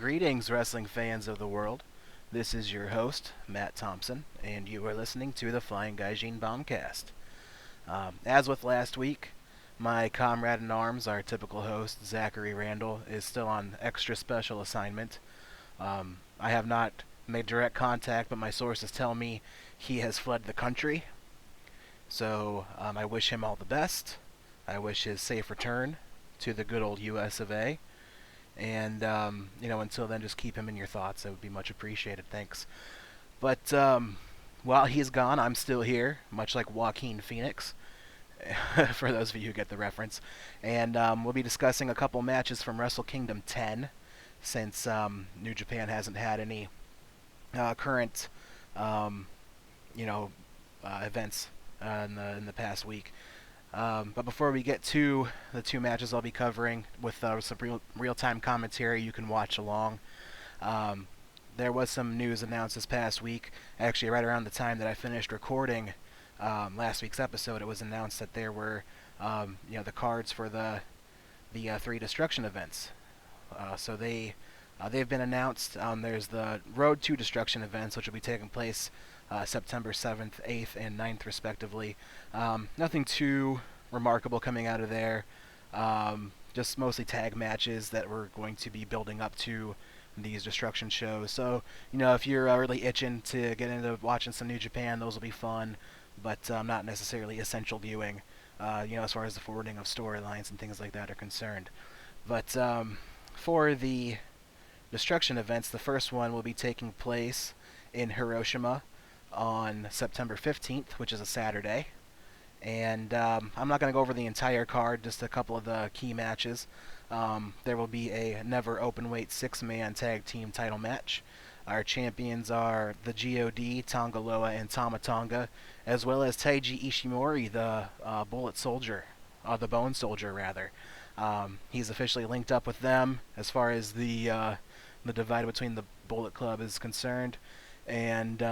Greetings, wrestling fans of the world. This is your host, Matt Thompson, and you are listening to the Flying Gaijin Bombcast. As with last week, my comrade in arms, our typical host, Zachary Randall, is still on extra special assignment. I have not made direct contact, but my sources tell me he has fled the country. So I wish him all the best. I wish his safe return to the good old US of A. And until then, just keep him in your thoughts. That would be much appreciated. Thanks. But while he's gone, I'm still here, much like Joaquin Phoenix, for those of you who get the reference. And we'll be discussing a couple matches from Wrestle Kingdom 10, since New Japan hasn't had any current, events in the past week. But before we get to the two matches I'll be covering with some real-time commentary, you can watch along. There was some news announced this past week, actually right around the time that I finished recording last week's episode. It was announced that there were, the cards for the three Destruction events. So they've been announced. There's the Road to Destruction events, which will be taking place September 7th, 8th, and 9th, respectively. Nothing too remarkable coming out of there. Just mostly tag matches that we're going to be building up to these Destruction shows. So, if you're really itching to get into watching some New Japan, those will be fun, but not necessarily essential viewing, as far as the forwarding of storylines and things like that are concerned. But for the Destruction events, the first one will be taking place in Hiroshima on September 15th, which is a Saturday. And I'm not going to go over the entire card, just a couple of the key matches. There will be a never openweight 6-man tag team title match. Our champions are the GOD, Tonga Loa, and Tama Tonga, as well as Taiji Ishimori, the Bullet Soldier, the Bone Soldier, rather. He's officially linked up with them as far as the divide between the Bullet Club is concerned. And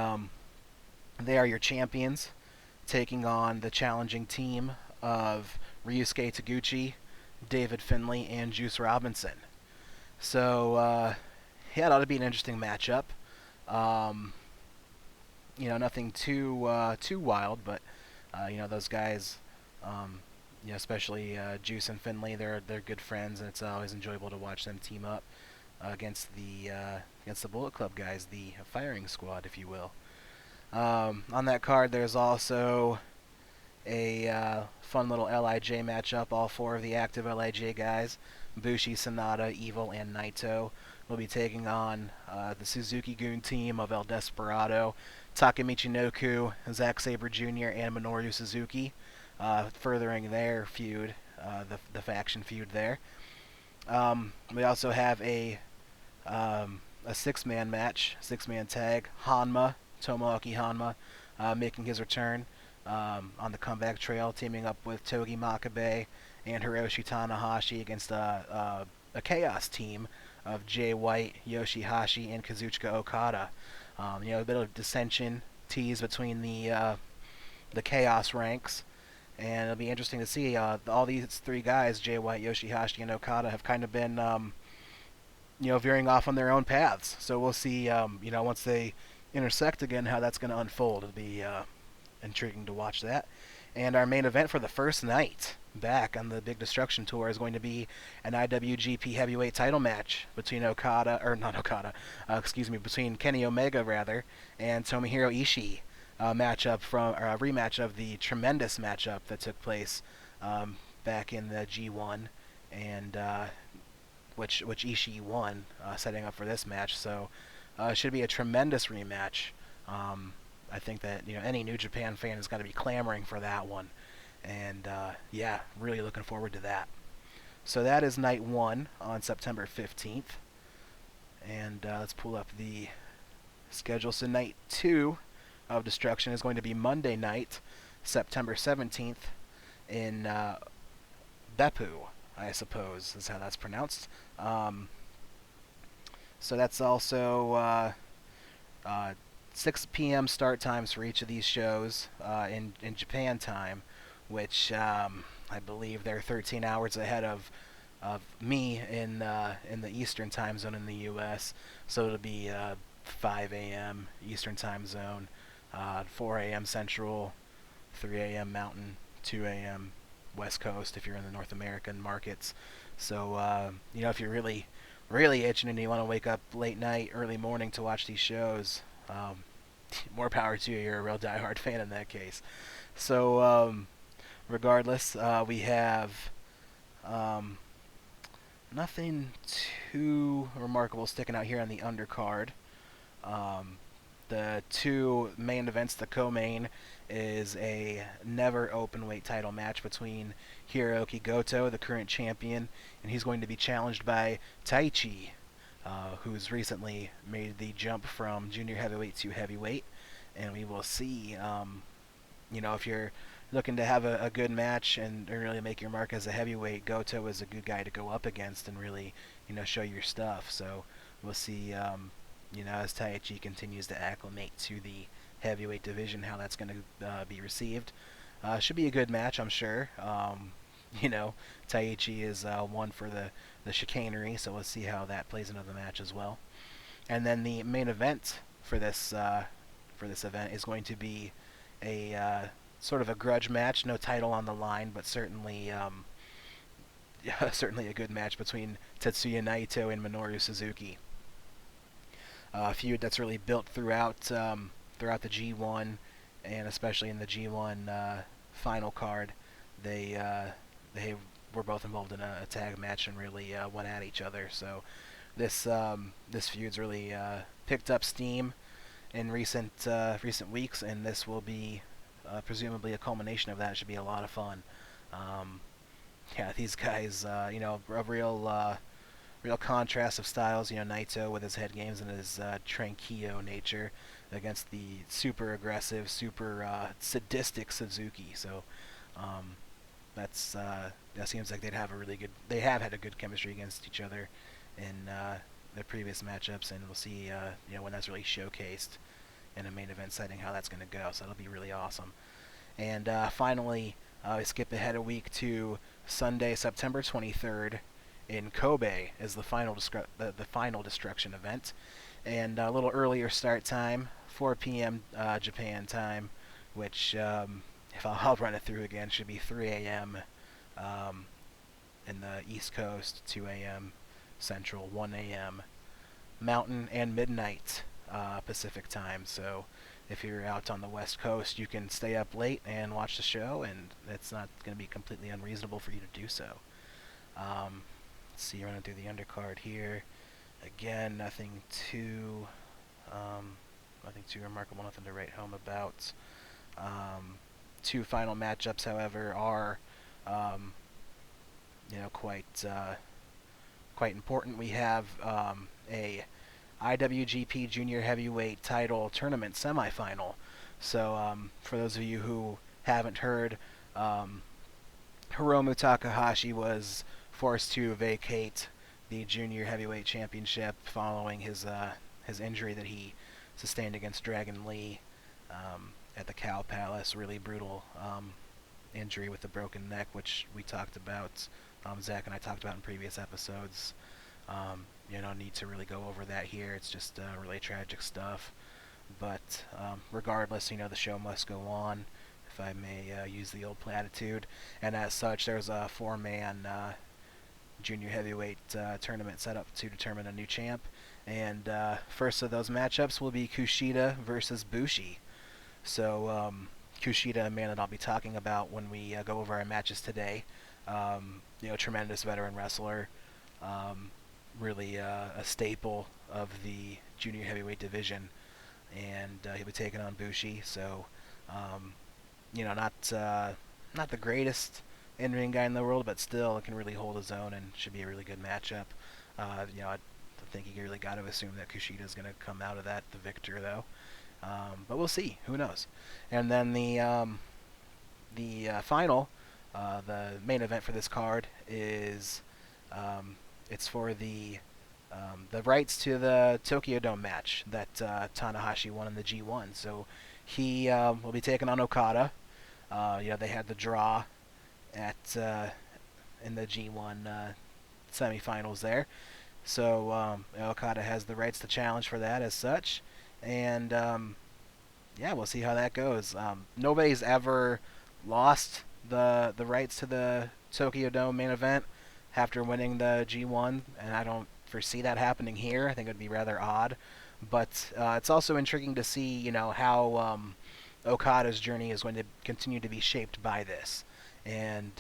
they are your champions, taking on the challenging team of Ryusuke Taguchi, David Finlay, and Juice Robinson. So, it ought to be an interesting matchup. Nothing too wild, but those guys, especially Juice and Finlay, they're good friends, and it's always enjoyable to watch them team up against the Bullet Club guys, the firing squad, if you will. On that card, there's also a fun little LIJ matchup. All four of the active LIJ guys, Bushi, Sonata, Evil, and Naito, will be taking on the Suzuki-gun team of El Desperado, Takemichi Noku, Zack Sabre Jr., and Minoru Suzuki, furthering their feud, the faction feud there. We also have a 6-man match, 6-man tag. Tomoaki Hanma, making his return on the comeback trail, teaming up with Togi Makabe and Hiroshi Tanahashi against a Chaos team of Jay White, Yoshihashi, and Kazuchika Okada. A bit of dissension tease between the Chaos ranks, and it'll be interesting to see. All these three guys, Jay White, Yoshihashi, and Okada, have kind of been, veering off on their own paths. So we'll see, once they intersect again, how that's going to unfold. It'll be intriguing to watch that. And our main event for the first night back on the Big Destruction Tour is going to be an IWGP Heavyweight title match between between Kenny Omega, rather, and Tomohiro Ishii. Rematch of the tremendous matchup that took place back in the G1, and which Ishii won, setting up for this match. So it should be a tremendous rematch. I think that any New Japan fan is going to be clamoring for that one, and really looking forward to that. So that is night 1 on September 15th, and let's pull up the schedule. So night 2 of Destruction is going to be Monday night, September 17th, in Beppu, I suppose is how that's pronounced. So that's also 6 p.m. start times for each of these shows in Japan time, which I believe they're 13 hours ahead of of me in the Eastern time zone in the U.S. So it'll be 5 a.m. Eastern time zone, 4 a.m. Central, 3 a.m. Mountain, 2 a.m. West Coast if you're in the North American markets. So if you're really itching and you want to wake up late night, early morning to watch these shows, more power to you. You're a real diehard fan in that case. So regardless, we have um, nothing too remarkable sticking out here on the undercard. Um, the two main events, the co-main, is a never open weight title match between Hiroki Goto, the current champion, and he's going to be challenged by Taichi, who's recently made the jump from junior heavyweight to heavyweight. And we will see, if you're looking to have a good match and really make your mark as a heavyweight, Goto is a good guy to go up against and really, show your stuff. So we'll see, as Taichi continues to acclimate to the heavyweight division, how that's going to be received. Should be a good match, I'm sure. You know, Taichi is one for the chicanery, so we'll see how that plays into the match as well. And then the main event for this event is going to be a sort of a grudge match, no title on the line, but certainly certainly a good match between Tetsuya Naito and Minoru Suzuki. A feud that's really built throughout the G1, and especially in the G1 final card. They were both involved in a tag match and really went at each other. So this feud's really picked up steam in recent weeks, and this will be presumably a culmination of that. It should be a lot of fun. Um, yeah, these guys, a real contrast of styles. Naito with his head games and his tranquillo nature against the super aggressive, super sadistic Suzuki. So um, that seems like they have had a good chemistry against each other in their previous matchups, and we'll see when that's really showcased in a main event setting how that's going to go. So that'll be really awesome. And finally, we skip ahead a week to Sunday, September 23rd in Kobe is the the final destruction event, and a little earlier start time, 4 p.m. Japan time, which if I'll run it through again, should be 3 a.m. Um, in the East Coast, 2 a.m. Central, 1 a.m. Mountain, and midnight Pacific time. So if you're out on the West Coast, you can stay up late and watch the show, and it's not going to be completely unreasonable for you to do so. Let's see, running through the undercard here. Again, nothing too remarkable, nothing to write home about. Two final matchups, however, are quite important. We have a IWGP Junior Heavyweight Title Tournament semifinal. So for those of you who haven't heard, Hiromu Takahashi was forced to vacate the Junior Heavyweight Championship following his injury that he sustained against Dragon Lee at the Cow Palace. Really brutal injury with the broken neck, which we talked about. Zach and I talked about in previous episodes. No need to really go over that here. It's just really tragic stuff. But regardless, the show must go on, if I may use the old platitude. And as such, there's a four-man junior heavyweight tournament set up to determine a new champ. And first of those matchups will be Kushida versus Bushi. So Kushida, a man that I'll be talking about when we go over our matches today. Tremendous veteran wrestler. Really a staple of the junior heavyweight division, and he'll be taking on Bushi. So, not the greatest in-ring guy in the world, but still can really hold his own and should be a really good matchup. I think you really got to assume that Kushida is going to come out of that the victor, though. But we'll see. Who knows? And then the final, the main event for this card is. It's for the rights to the Tokyo Dome match that Tanahashi won in the G1. So he will be taking on Okada. They had the draw at in the G1 semifinals there. So Okada has the rights to challenge for that as such, and yeah, we'll see how that goes. Nobody's ever lost the rights to the Tokyo Dome main event after winning the G1, and I don't foresee that happening here. I think it would be rather odd, but it's also intriguing to see, how Okada's journey is going to continue to be shaped by this, and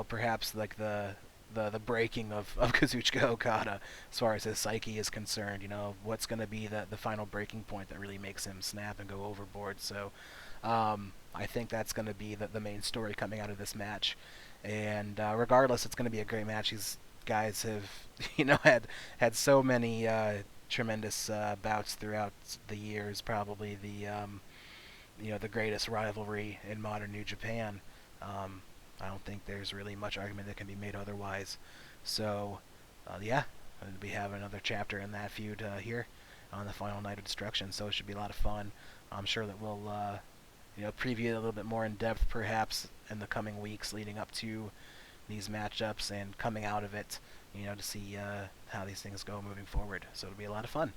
perhaps like the breaking of Kazuchika Okada as far as his psyche is concerned. What's going to be the final breaking point that really makes him snap and go overboard. So I think that's going to be the main story coming out of this match. And regardless, it's going to be a great match. These guys have, had so many tremendous bouts throughout the years. Probably the greatest rivalry in modern New Japan. I don't think there's really much argument that can be made otherwise. So, yeah, we'll be having another chapter in that feud here on the final night of Destruction. So it should be a lot of fun. I'm sure that we'll, preview it a little bit more in depth, perhaps in the coming weeks leading up to these matchups and coming out of it. To see how these things go moving forward. So it'll be a lot of fun.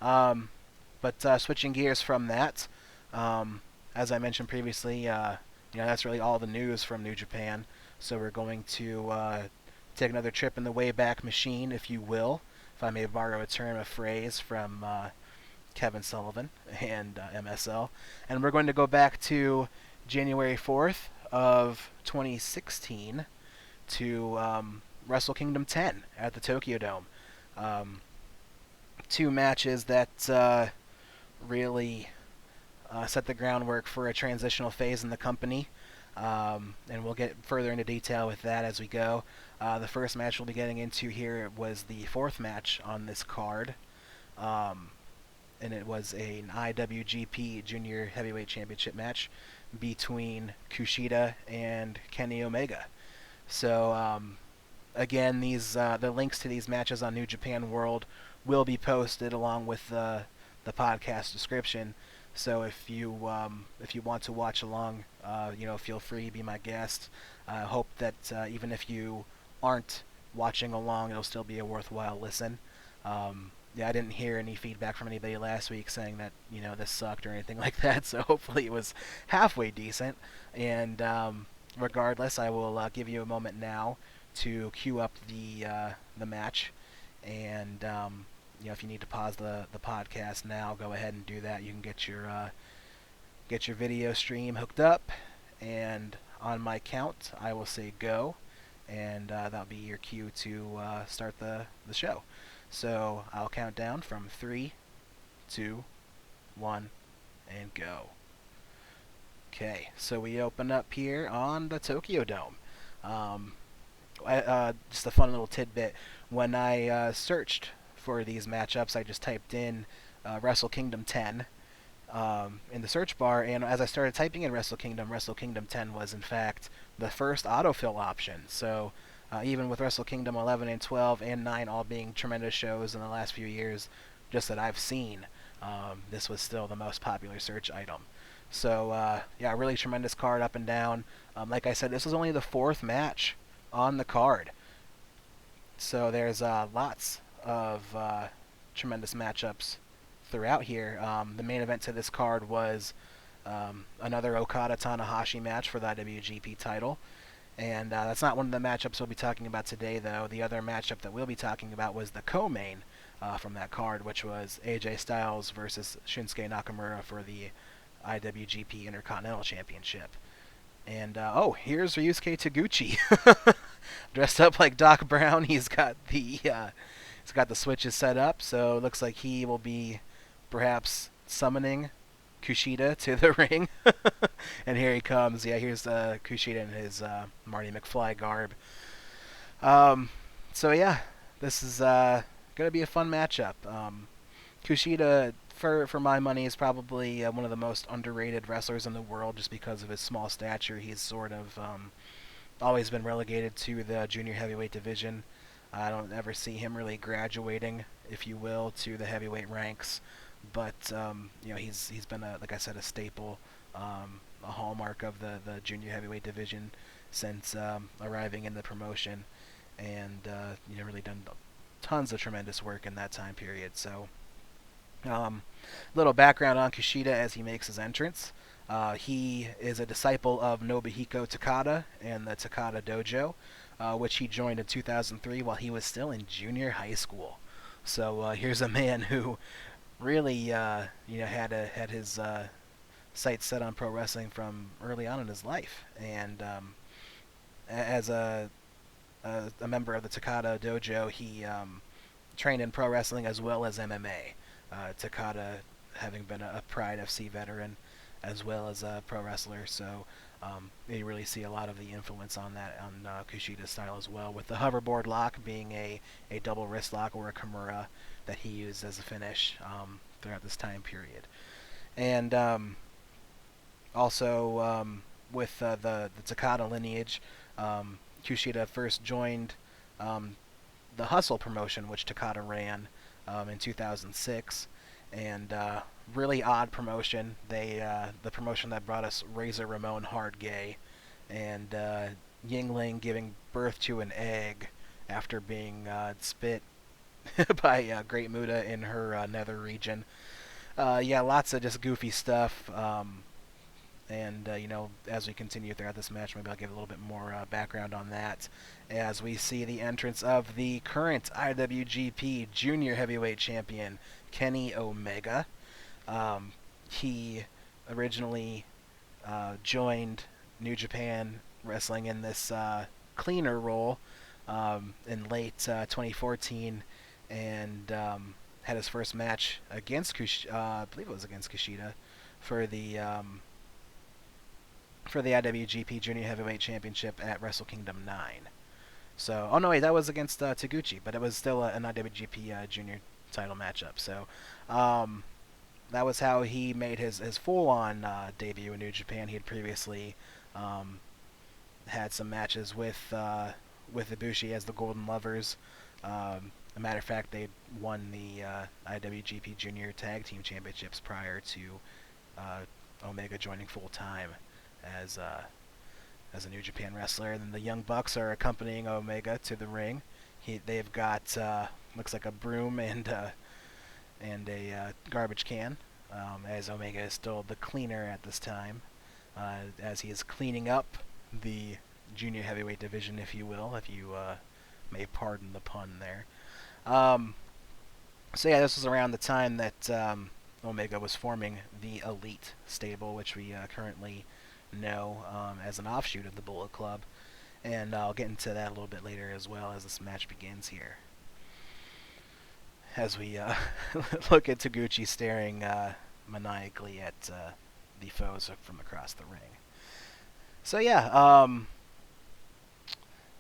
But switching gears from that, as I mentioned previously, that's really all the news from New Japan. So we're going to take another trip in the Wayback Machine, if you will, if I may borrow a term of phrase from Kevin Sullivan and MSL. And we're going to go back to January 4th of 2016 to Wrestle Kingdom 10 at the Tokyo Dome. Two matches that really set the groundwork for a transitional phase in the company, and we'll get further into detail with that as we go. The first match we'll be getting into here was the fourth match on this card, and it was an IWGP Junior Heavyweight Championship match between Kushida and Kenny Omega. So again, the links to these matches on New Japan World will be posted along with the podcast description. So if you want to watch along, feel free, be my guest. I hope that even if you aren't watching along, it'll still be a worthwhile listen. I didn't hear any feedback from anybody last week saying that this sucked or anything like that. So hopefully it was halfway decent. And regardless, I will give you a moment now to queue up the match. And if you need to pause the podcast now, go ahead and do that. You can get your video stream hooked up, and on my count, I will say go, and that'll be your cue to start the show. So I'll count down from 3, 2, 1, and go. Okay, so we open up here on the Tokyo Dome. Just a fun little tidbit. When I searched for these matchups, I just typed in Wrestle Kingdom 10 in the search bar, and as I started typing in Wrestle Kingdom 10 was in fact the first autofill option. So even with Wrestle Kingdom 11 and 12 and 9 all being tremendous shows in the last few years, just that I've seen, this was still the most popular search item. So really tremendous card up and down. Like I said, this was only the fourth match on the card. So there's lots of tremendous matchups throughout here. The main event to this card was another Okada-Tanahashi match for the IWGP title. And that's not one of the matchups we'll be talking about today, though. The other matchup that we'll be talking about was the co-main from that card, which was AJ Styles versus Shinsuke Nakamura for the IWGP Intercontinental Championship. And here's Ryusuke Taguchi, dressed up like Doc Brown. He's got the switches set up, so it looks like he will be perhaps summoning Kushida to the ring. And here he comes. Yeah, here's Kushida in his Marty McFly garb. This is gonna be a fun matchup. Kushida, for my money, is probably one of the most underrated wrestlers in the world just because of his small stature. He's sort of always been relegated to the junior heavyweight division. I don't ever see him really graduating, if you will, to the heavyweight ranks. But he's been like I said, a staple, a hallmark of the junior heavyweight division since arriving in the promotion. and really done tons of tremendous work in that time period. So, little background on Kushida as he makes his entrance. He is a disciple of Nobuhiko Takada and the Takada Dojo, which he joined in 2003 while he was still in junior high school. So here's a man who really, had his sights set on pro wrestling from early on in his life, and as a member of the Takada Dojo, he trained in pro wrestling as well as MMA. Takada having been a Pride FC veteran as well as a pro wrestler, so you really see a lot of the influence on that on Kushida's style as well, with the hoverboard lock being a double wrist lock or a Kimura that he used as a finish throughout this time period. And also with the Takada lineage, Kushida first joined the Hustle promotion, which Takada ran in 2006, and really odd promotion. The promotion that brought us Razor Ramon Hard Gay, and Yingling giving birth to an egg after being spit by Great Muta in her nether region. Yeah, lots of just goofy stuff. And as we continue throughout this match, maybe I'll give a little bit more background on that as we see the entrance of the current IWGP Junior Heavyweight Champion, Kenny Omega. He originally joined New Japan Wrestling in this cleaner role in late 2014, and had his first match against I believe it was against Kushida for the IWGP Junior Heavyweight Championship at Wrestle Kingdom 9. So, oh no, wait, that was against Taguchi, but it was still an IWGP Junior title matchup. So, that was how he made his full-on debut in New Japan. He had previously had some matches with Ibushi as the Golden Lovers. A matter of fact, they won the IWGP Junior Tag Team Championships prior to Omega joining full time as a New Japan wrestler. And then the Young Bucks are accompanying Omega to the ring. They've got looks like a broom and a garbage can, as Omega is still the cleaner at this time, as he is cleaning up the junior heavyweight division, if you will, if you may pardon the pun there. So yeah, this was around the time that Omega was forming the Elite stable, which we currently know as an offshoot of the Bullet Club, and I'll get into that a little bit later as well as this match begins here. As we look at Taguchi staring maniacally at the foes from across the ring. So yeah,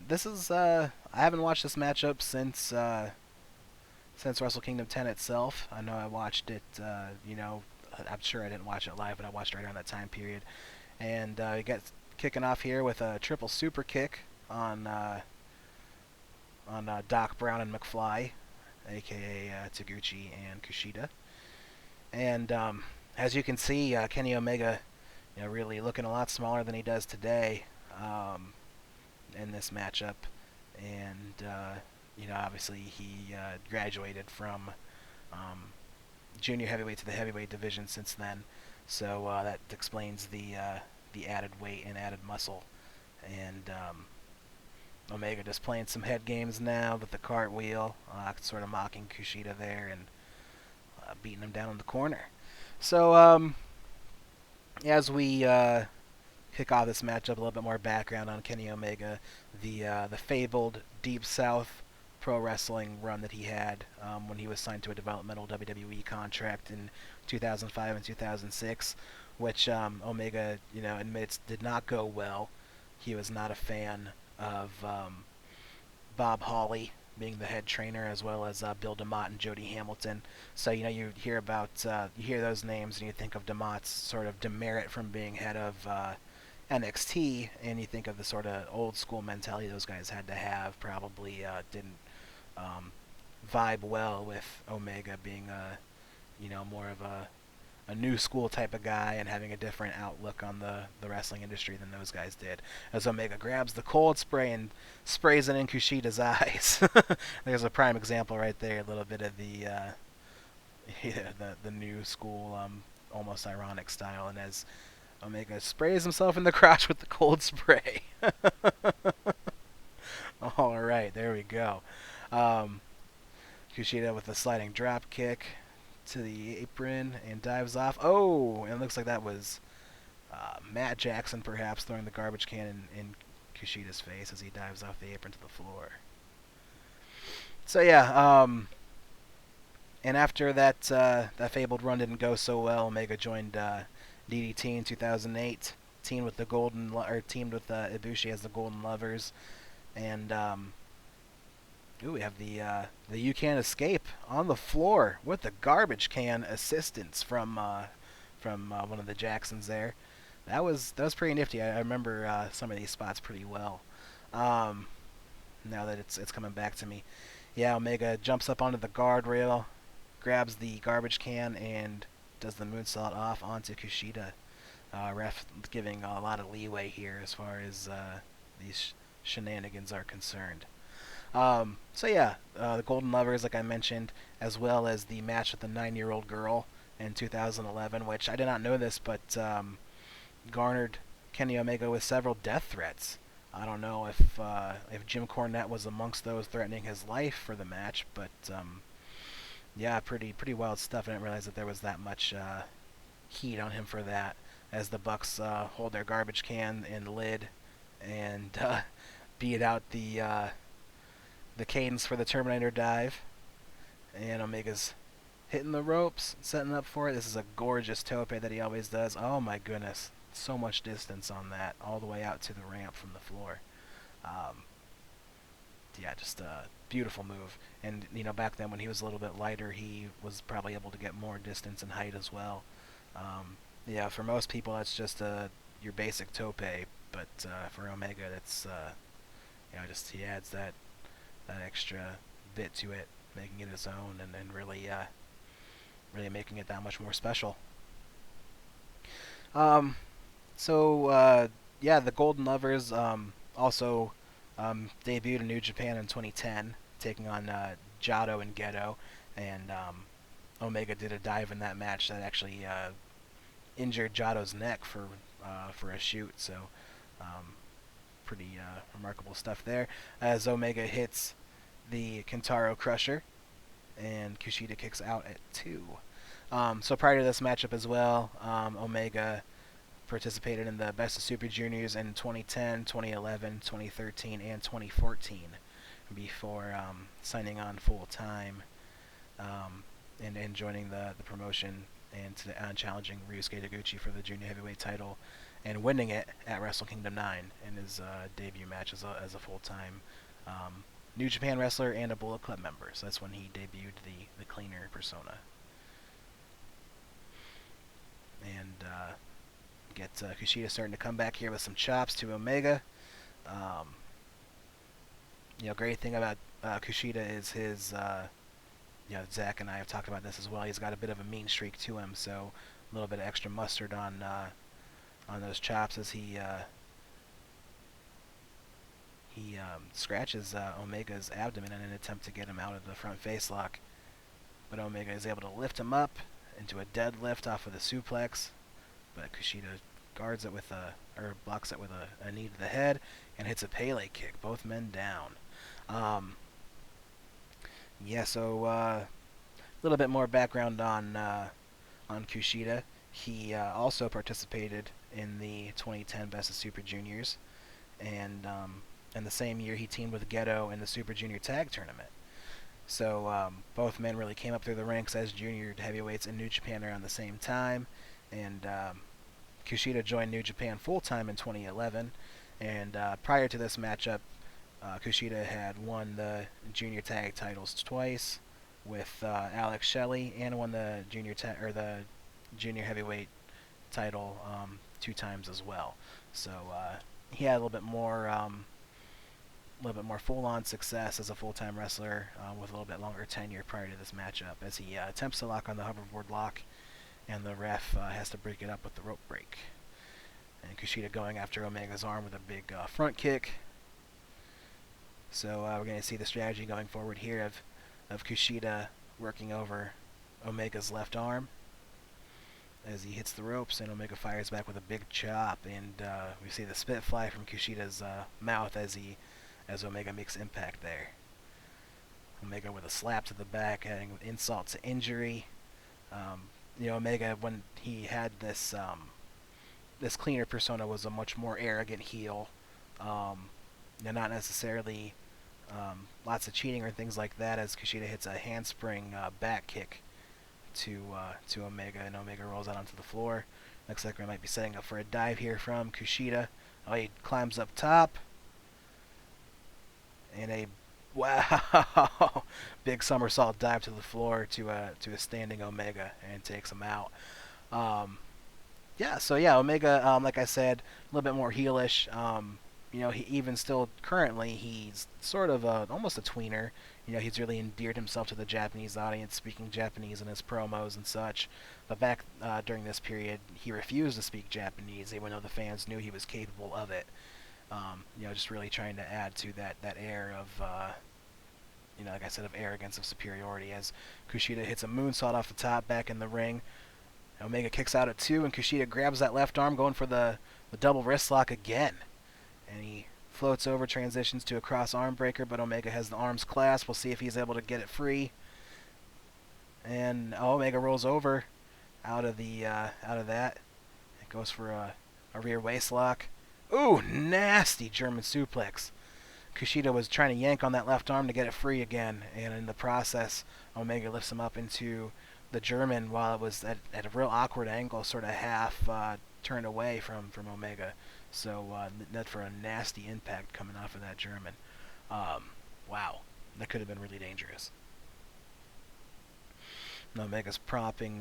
this is I haven't watched this matchup since Wrestle Kingdom 10 itself. I know I watched it, I'm sure I didn't watch it live, but I watched it right around that time period. And we got kicking off here with a triple super kick on Doc Brown and McFly, aka Taguchi and Kushida. And as you can see, Kenny Omega, really looking a lot smaller than he does today in this matchup. And obviously he graduated from junior heavyweight to the heavyweight division since then, so that explains the added weight and added muscle. And Omega just playing some head games now with the cartwheel, sort of mocking Kushida there and beating him down in the corner. So as we kick off this matchup, a little bit more background on Kenny Omega, the fabled Deep South pro wrestling run that he had when he was signed to a developmental WWE contract in 2005 and 2006, which Omega, admits did not go well. He was not a fan of Bob Hawley being the head trainer, as well as Bill DeMott and Jody Hamilton. So you hear about you hear those names and you think of DeMott's sort of demerit from being head of NXT, and you think of the sort of old school mentality those guys had to have. Probably didn't vibe well with Omega being more of a a new school type of guy and having a different outlook on the wrestling industry than those guys did. As Omega grabs the cold spray and sprays it in Kushida's eyes. There's a prime example right there. A little bit of the yeah, the new school, almost ironic style. And as Omega sprays himself in the crotch with the cold spray. All right, there we go. Um, Kushida with a sliding drop kick to the apron and dives off. Oh, and it looks like that was Matt Jackson perhaps throwing the garbage can in Kushida's face as he dives off the apron to the floor. So yeah, and after that fabled run didn't go so well, Omega joined DDT in 2008, teamed with Ibushi as the Golden Lovers, and ooh, we have the You Can't Escape on the floor with the garbage can assistance from one of the Jacksons there. That was pretty nifty. I remember some of these spots pretty well. Um, Now that it's coming back to me, yeah, Omega jumps up onto the guardrail, grabs the garbage can, and does the moonsault off onto Kushida. Ref giving a lot of leeway here as far as these shenanigans are concerned. So yeah, the Golden Lovers, like I mentioned, as well as the match with the 9-year-old girl in 2011, which I did not know this, but garnered Kenny Omega with several death threats. I don't know if Jim Cornette was amongst those threatening his life for the match, but yeah, pretty wild stuff. I didn't realize that there was that much heat on him for that. As the Bucks hold their garbage can and lid and beat out the cadence for the Terminator dive, and Omega's hitting the ropes, setting up for it. This is a gorgeous tope that he always does. Oh my goodness, so much distance on that, all the way out to the ramp from the floor. Um, yeah, just a beautiful move. And back then when he was a little bit lighter, he was probably able to get more distance and height as well. Yeah, for most people that's just your basic tope, but for Omega, that's just he adds that extra bit to it, making it his own, and really making it that much more special. Um, yeah, the Golden Lovers also debuted in New Japan in 2010, taking on Jado and Gedo, and Omega did a dive in that match that actually injured Jado's neck for a shoot. So pretty remarkable stuff there. As Omega hits the Kintaro Crusher, and Kushida kicks out at 2. So prior to this matchup as well, Omega participated in the Best of Super Juniors in 2010, 2011, 2013, and 2014 before signing on full time and joining the promotion and challenging Ryusuke Taguchi for the junior heavyweight title and winning it at Wrestle Kingdom 9 in his debut match as a full-time New Japan wrestler and a Bullet Club member. So that's when he debuted the cleaner persona. And get Kushida starting to come back here with some chops to Omega. Great thing about Kushida is his, Zach and I have talked about this as well. He's got a bit of a mean streak to him, so a little bit of extra mustard on those chops as he scratches Omega's abdomen in an attempt to get him out of the front face lock. But Omega is able to lift him up into a deadlift off of the suplex. But Kushida guards it blocks it with a knee to the head and hits a Pele kick. Both men down. So a little bit more background on Kushida. He also participated in the 2010 Best of Super Juniors, and in the same year he teamed with Gedo in the Super Junior Tag Tournament. So both men really came up through the ranks as junior heavyweights in New Japan around the same time, and Kushida joined New Japan full-time in 2011, and prior to this matchup, Kushida had won the junior tag titles twice with Alex Shelley, and won the junior heavyweight title 2 times as well. So he had a little bit more full-on success as a full-time wrestler with a little bit longer tenure prior to this matchup, as he attempts to lock on the hoverboard lock and the ref has to break it up with the rope break. And Kushida going after Omega's arm with a big front kick. So we're going to see the strategy going forward here of Kushida working over Omega's left arm as he hits the ropes, and Omega fires back with a big chop, and we see the spit fly from Kushida's mouth as Omega makes impact there. Omega with a slap to the back, adding insult to injury. Omega, when he had this this cleaner persona, was a much more arrogant heel. Not necessarily lots of cheating or things like that, as Kushida hits a handspring back kick to Omega, and Omega rolls out onto the floor. Looks like we might be setting up for a dive here from Kushida. Oh, he climbs up top. And a wow big somersault dive to the floor to a standing Omega, and takes him out. Omega, like I said, a little bit more heelish. He even still currently he's sort of almost a tweener. He's really endeared himself to the Japanese audience, speaking Japanese in his promos and such. But back during this period, he refused to speak Japanese, even though the fans knew he was capable of it. Just really trying to add to that air of, like I said, of arrogance, of superiority, as Kushida hits a moonsault off the top back in the ring. Omega kicks out at 2, and Kushida grabs that left arm, going for the double wrist lock again. And he floats over, transitions to a cross arm breaker, but Omega has the arms clasped. We'll see if he's able to get it free. And Omega rolls over out of that. It goes for a rear waist lock. Ooh, nasty German suplex. Kushida was trying to yank on that left arm to get it free again, and in the process, Omega lifts him up into the German while it was at a real awkward angle, sort of half turned away from Omega. So net for a nasty impact coming off of that German. Wow, that could have been really dangerous. Omega's propping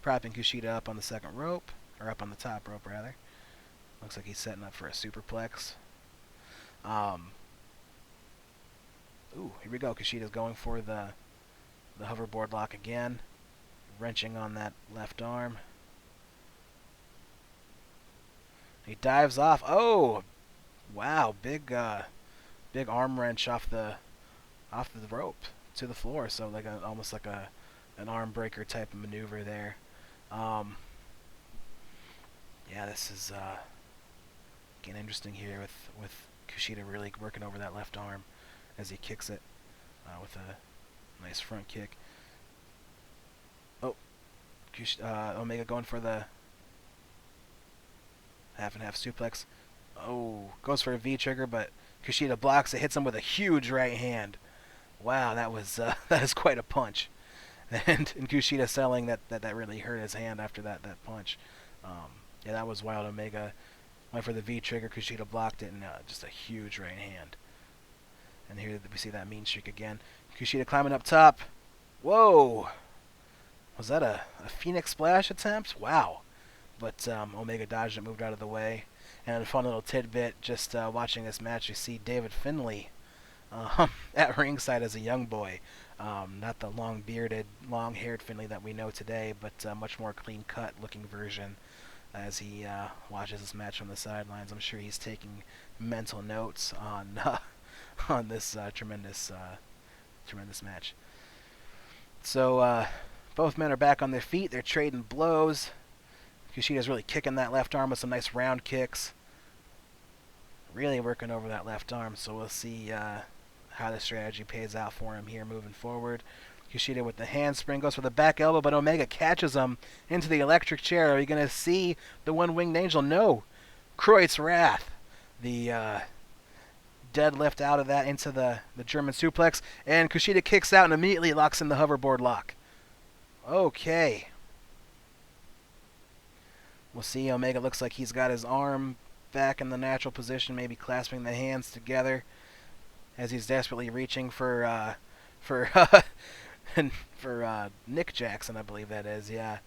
Kushida up on the second rope, or up on the top rope rather. Looks like he's setting up for a superplex. Here we go. Kushida's going for the hoverboard lock again, wrenching on that left arm. He dives off. Oh, wow! Big arm wrench off the rope to the floor. So like almost like an arm breaker type of maneuver there. This is getting interesting here with Kushida really working over that left arm as he kicks it with a nice front kick. Oh, Omega going for the half and half suplex. Oh, goes for a V-trigger, but Kushida blocks it, hits him with a huge right hand. Wow, that is quite a punch. And Kushida selling that really hurt his hand after that punch. That was wild. Omega went for the V-trigger, Kushida blocked it, and just a huge right hand. And here we see that mean streak again. Kushida climbing up top. Whoa! Was that a Phoenix Splash attempt? Wow. But Omega dodged it, moved out of the way. And a fun little tidbit, just watching this match, you see David Finlay at ringside as a young boy. Not the long-bearded, long-haired Finlay that we know today, but much more clean-cut looking version as he watches this match from the sidelines. I'm sure he's taking mental notes on on this tremendous match. So both men are back on their feet. They're trading blows. Kushida's really kicking that left arm with some nice round kicks. Really working over that left arm, so we'll see how the strategy pays out for him here moving forward. Kushida with the handspring goes for the back elbow, but Omega catches him into the electric chair. Are you going to see the one-winged angel? No. Kreutz Wrath. The deadlift out of that into the German suplex, and Kushida kicks out and immediately locks in the hoverboard lock. Okay. We'll see. Omega looks like he's got his arm back in the natural position, maybe clasping the hands together as he's desperately reaching for Nick Jackson, I believe that is. Yeah.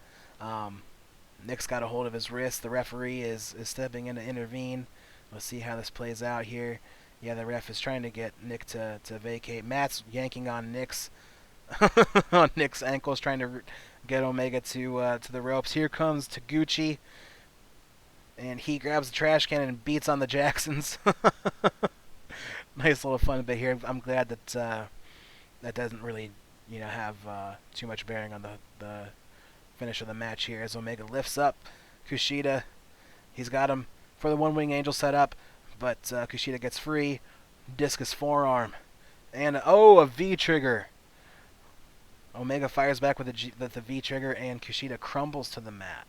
Nick's got a hold of his wrist. The referee is stepping in to intervene. We'll see how this plays out here. Yeah, the ref is trying to get Nick to vacate. Matt's yanking on Nick's on Nick's ankles, trying to get Omega to the ropes. Here comes Taguchi, and he grabs the trash can and beats on the Jacksons. Nice little fun bit here. I'm glad that that doesn't really have too much bearing on the finish of the match here. As Omega lifts up Kushida, he's got him for the one wing angel setup, but Kushida gets free. Discus forearm, and a V trigger. Omega fires back with the V trigger, and Kushida crumbles to the mat.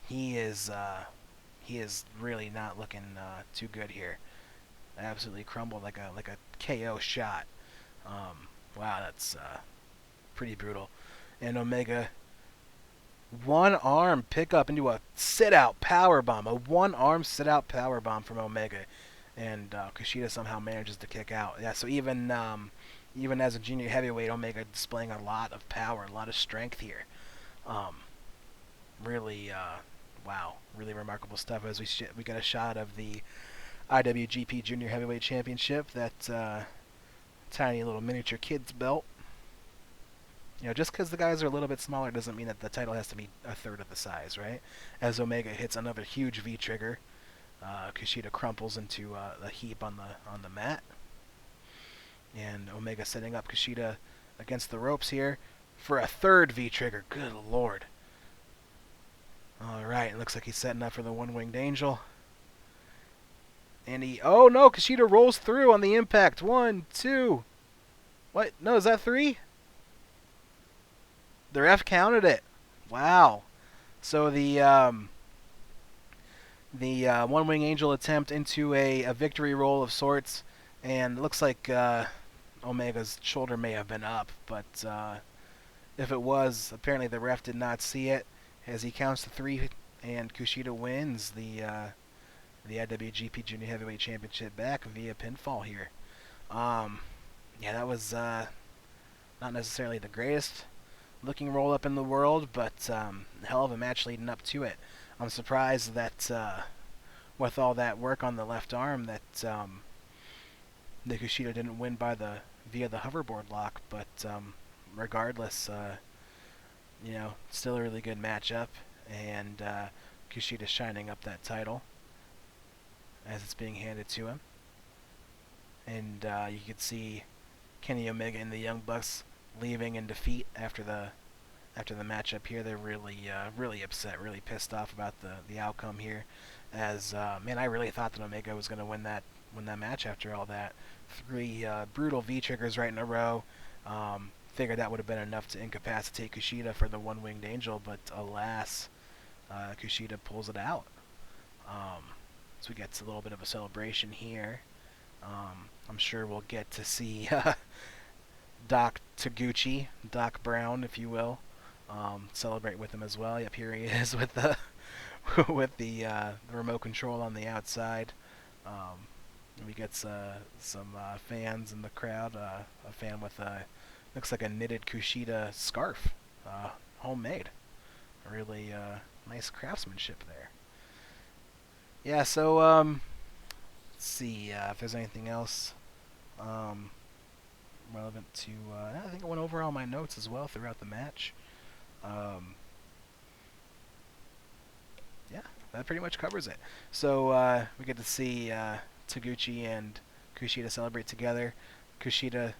He is really not looking too good here. Absolutely crumbled like a KO shot. Wow, that's pretty brutal. And Omega, one arm pickup into a sit out power bomb. A one arm sit out power bomb from Omega, and Kushida somehow manages to kick out. Yeah, so even as a junior heavyweight, Omega displaying a lot of power, a lot of strength here. Really, wow, really remarkable stuff. As we got a shot of the IWGP Junior Heavyweight Championship, that tiny little miniature kid's belt. Just because the guys are a little bit smaller doesn't mean that the title has to be a third of the size, right? As Omega hits another huge V trigger, Kushida crumples into a heap on the mat, and Omega setting up Kushida against the ropes here for a third V trigger. Good lord! All right, it looks like he's setting up for the one-winged angel. And oh no, Kushida rolls through on the impact. 1, 2. What? No, is that 3? The ref counted it. Wow. So the one wing angel attempt into a victory roll of sorts, and it looks like Omega's shoulder may have been up, but if it was, apparently the ref did not see it, as he counts to 3, and Kushida wins the IWGP Junior Heavyweight Championship back via pinfall here. Yeah, that was not necessarily the greatest looking roll up in the world, but hell of a match leading up to it. I'm surprised that with all that work on the left arm that Kushida didn't win via the hoverboard lock, but regardless, still a really good matchup, and Kushida shining up that title as it's being handed to him. And you could see Kenny Omega and the Young Bucks leaving in defeat after the matchup here. They're really upset, really pissed off about the outcome here. As man, I really thought that Omega was going to win that match after all that. 3 brutal V triggers right in a row. Figured that would have been enough to incapacitate Kushida for the one-winged angel, but alas, Kushida pulls it out. So we get a little bit of a celebration here. I'm sure we'll get to see Doc Taguchi, Doc Brown, if you will, celebrate with him as well. Yep, here he is with the with the remote control on the outside. We get some fans in the crowd. A fan with looks like a knitted Kushida scarf, homemade. Really nice craftsmanship there. Yeah, so let's see if there's anything else relevant to. I think I went over all my notes as well throughout the match. Yeah, that pretty much covers it. So we get to see Taguchi and Kushida celebrate together. Kushida,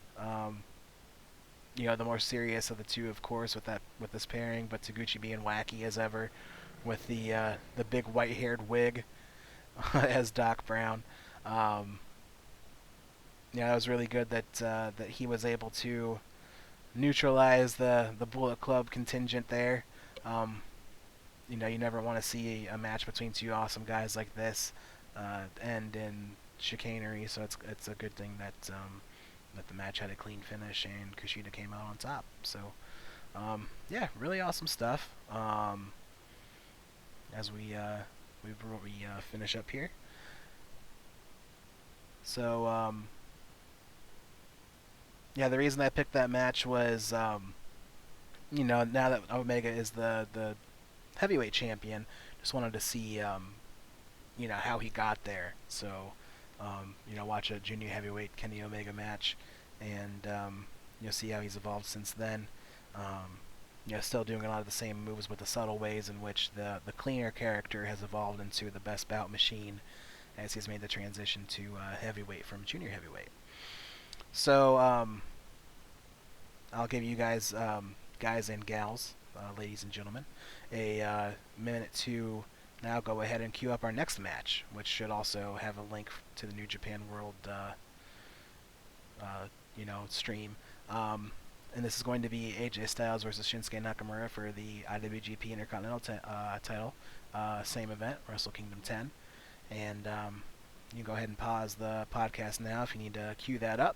the more serious of the two, of course, with this pairing, but Taguchi being wacky as ever with the big white-haired wig as Doc Brown. It was really good that he was able to neutralize the Bullet Club contingent there. You never want to see a match between two awesome guys like this end in chicanery. So it's a good thing that the match had a clean finish and Kushida came out on top. So yeah, really awesome stuff. As we finish up here. So yeah, the reason I picked that match was now that Omega is the heavyweight champion, just wanted to see how he got there. So watch a junior heavyweight Kenny Omega match, and see how he's evolved since then. Um, still doing a lot of the same moves, but the subtle ways in which the cleaner character has evolved into the best bout machine as he's made the transition to heavyweight from junior heavyweight. So I'll give you guys, guys and gals, ladies and gentlemen, a minute to now go ahead and queue up our next match, which should also have a link to the New Japan World, stream. And this is going to be AJ Styles versus Shinsuke Nakamura for the IWGP Intercontinental title. Same event, Wrestle Kingdom 10. And you can go ahead and pause the podcast now if you need to queue that up.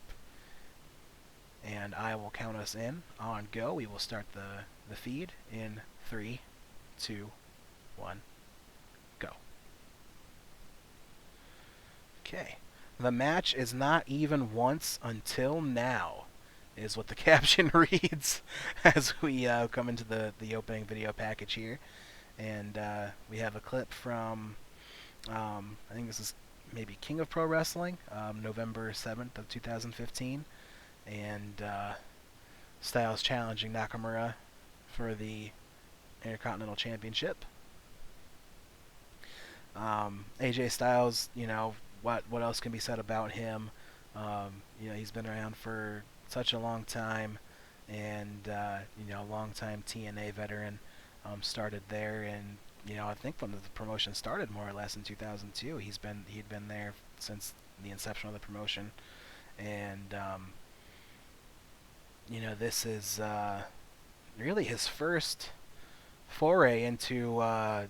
And I will count us in. On go, we will start the feed in 3, 2, 1, go. Okay. The match is not even once until now, is what the caption reads as we come into the opening video package here. And we have a clip from, I think this is maybe King of Pro Wrestling, November 7th of 2015. And Styles challenging Nakamura for the Intercontinental Championship. AJ Styles, what else can be said about him? He's been around for such a long time, and long-time TNA veteran. Started there, and I think when the promotion started, more or less in 2002, he'd been there since the inception of the promotion, and this is really his first foray into a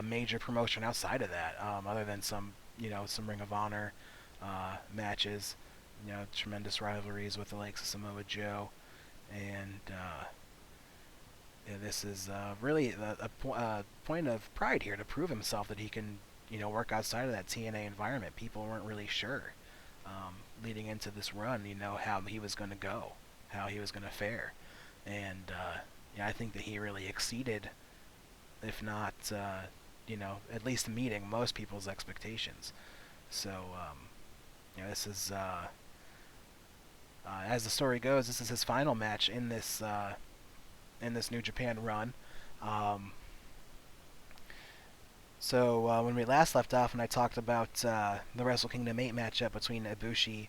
major promotion outside of that, other than some Ring of Honor matches, tremendous rivalries with the likes of Samoa Joe, and this is really a point of pride here to prove himself that he can work outside of that TNA environment. People weren't really sure leading into this run, how he was going to go, how he was going to fare, and I think that he really exceeded, if not at least meeting most people's expectations. So this is as the story goes, this is his final match in this New Japan run. So when we last left off, and I talked about the Wrestle Kingdom 8 matchup between Ibushi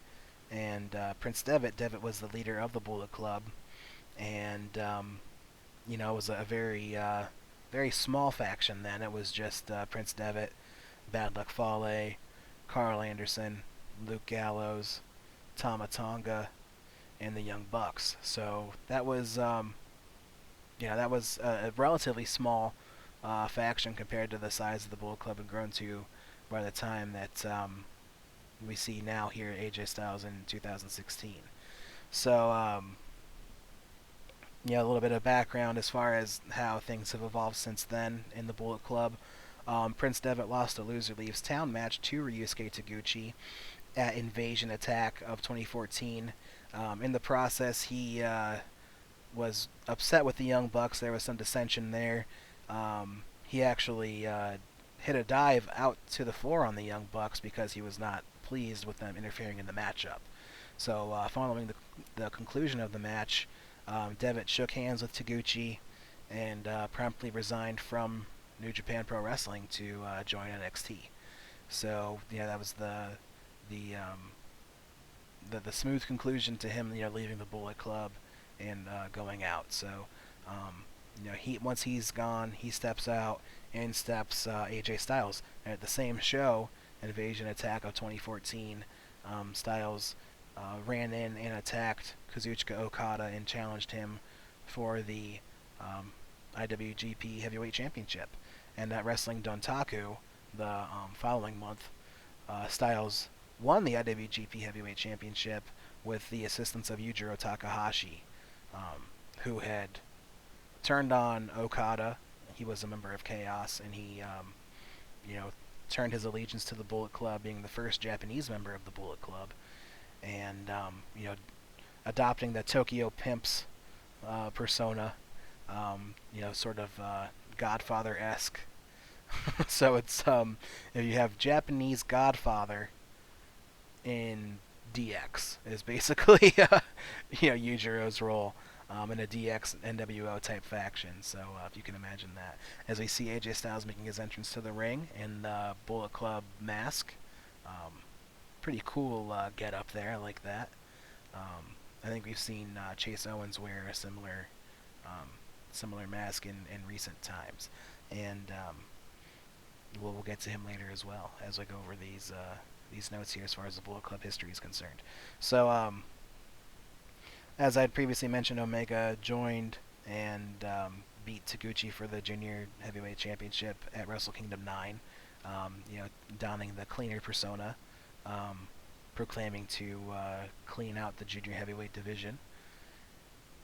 and Prince Devitt. Devitt was the leader of the Bullet Club, and it was a very small faction then. It was just Prince Devitt, Bad Luck Fale, Carl Anderson, Luke Gallows, Tama Tonga, and the Young Bucks. So that was a relatively small faction compared to the size of the Bullet Club had grown to by the time that we see now here at AJ Styles in 2016. So a little bit of background as far as how things have evolved since then in the Bullet Club. Prince Devitt lost a Loser Leaves Town match to Ryusuke Taguchi at Invasion Attack of 2014. In the process, he was upset with the Young Bucks. There was some dissension there. He actually hit a dive out to the floor on the Young Bucks because he was not pleased with them interfering in the matchup. So following the conclusion of the match, Devitt shook hands with Taguchi and promptly resigned from New Japan Pro Wrestling to join NXT. So that was the smooth conclusion to him, leaving the Bullet Club and going out. So once he's gone, he steps out, and steps AJ Styles. And at the same show, Invasion Attack of 2014, Styles ran in and attacked Kazuchika Okada and challenged him for the IWGP Heavyweight Championship. And at Wrestling Dontaku the following month, Styles won the IWGP Heavyweight Championship with the assistance of Yujiro Takahashi, who had turned on Okada. He was a member of Chaos, and he turned his allegiance to the Bullet Club, being the first Japanese member of the Bullet Club, and adopting the Tokyo Pimps persona, sort of Godfather-esque. So it's you have Japanese Godfather in DX is basically Yujiro's role in a DX NWO type faction. So if you can imagine that, as we see AJ Styles making his entrance to the ring in the Bullet Club mask, pretty cool get up there. I like that. I think we've seen Chase Owens wear a um, similar mask in recent times, and we'll get to him later as well as I go over these notes here as far as the Bullet Club history is concerned. So as I'd previously mentioned, Omega joined and beat Taguchi for the Junior Heavyweight Championship at Wrestle Kingdom 9. Donning the cleaner persona, proclaiming to clean out the Junior Heavyweight division.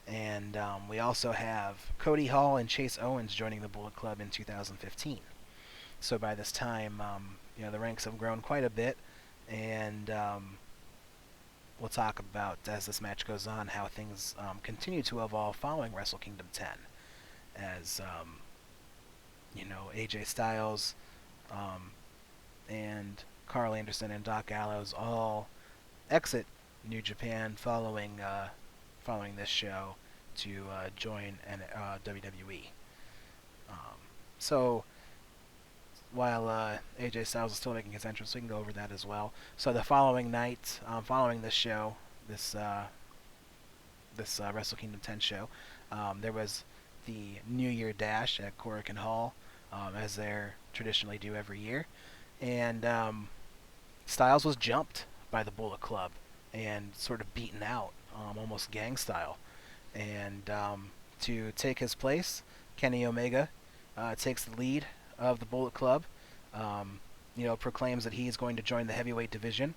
And we also have Cody Hall and Chase Owens joining the Bullet Club in 2015. So by this time, the ranks have grown quite a bit, and we'll talk about, as this match goes on, how things continue to evolve following Wrestle Kingdom 10, as AJ Styles and Carl Anderson and Doc Gallows all exit New Japan following this show to join WWE. So while AJ Styles is still making his entrance, we can go over that as well. So the following night, following this show, this Wrestle Kingdom 10 show, there was the New Year Dash at Korakuen Hall, as they traditionally do every year, and Styles was jumped by the Bullet Club and sort of beaten out, almost gang style. And to take his place, Kenny Omega takes the lead of the Bullet Club, proclaims that he's going to join the heavyweight division,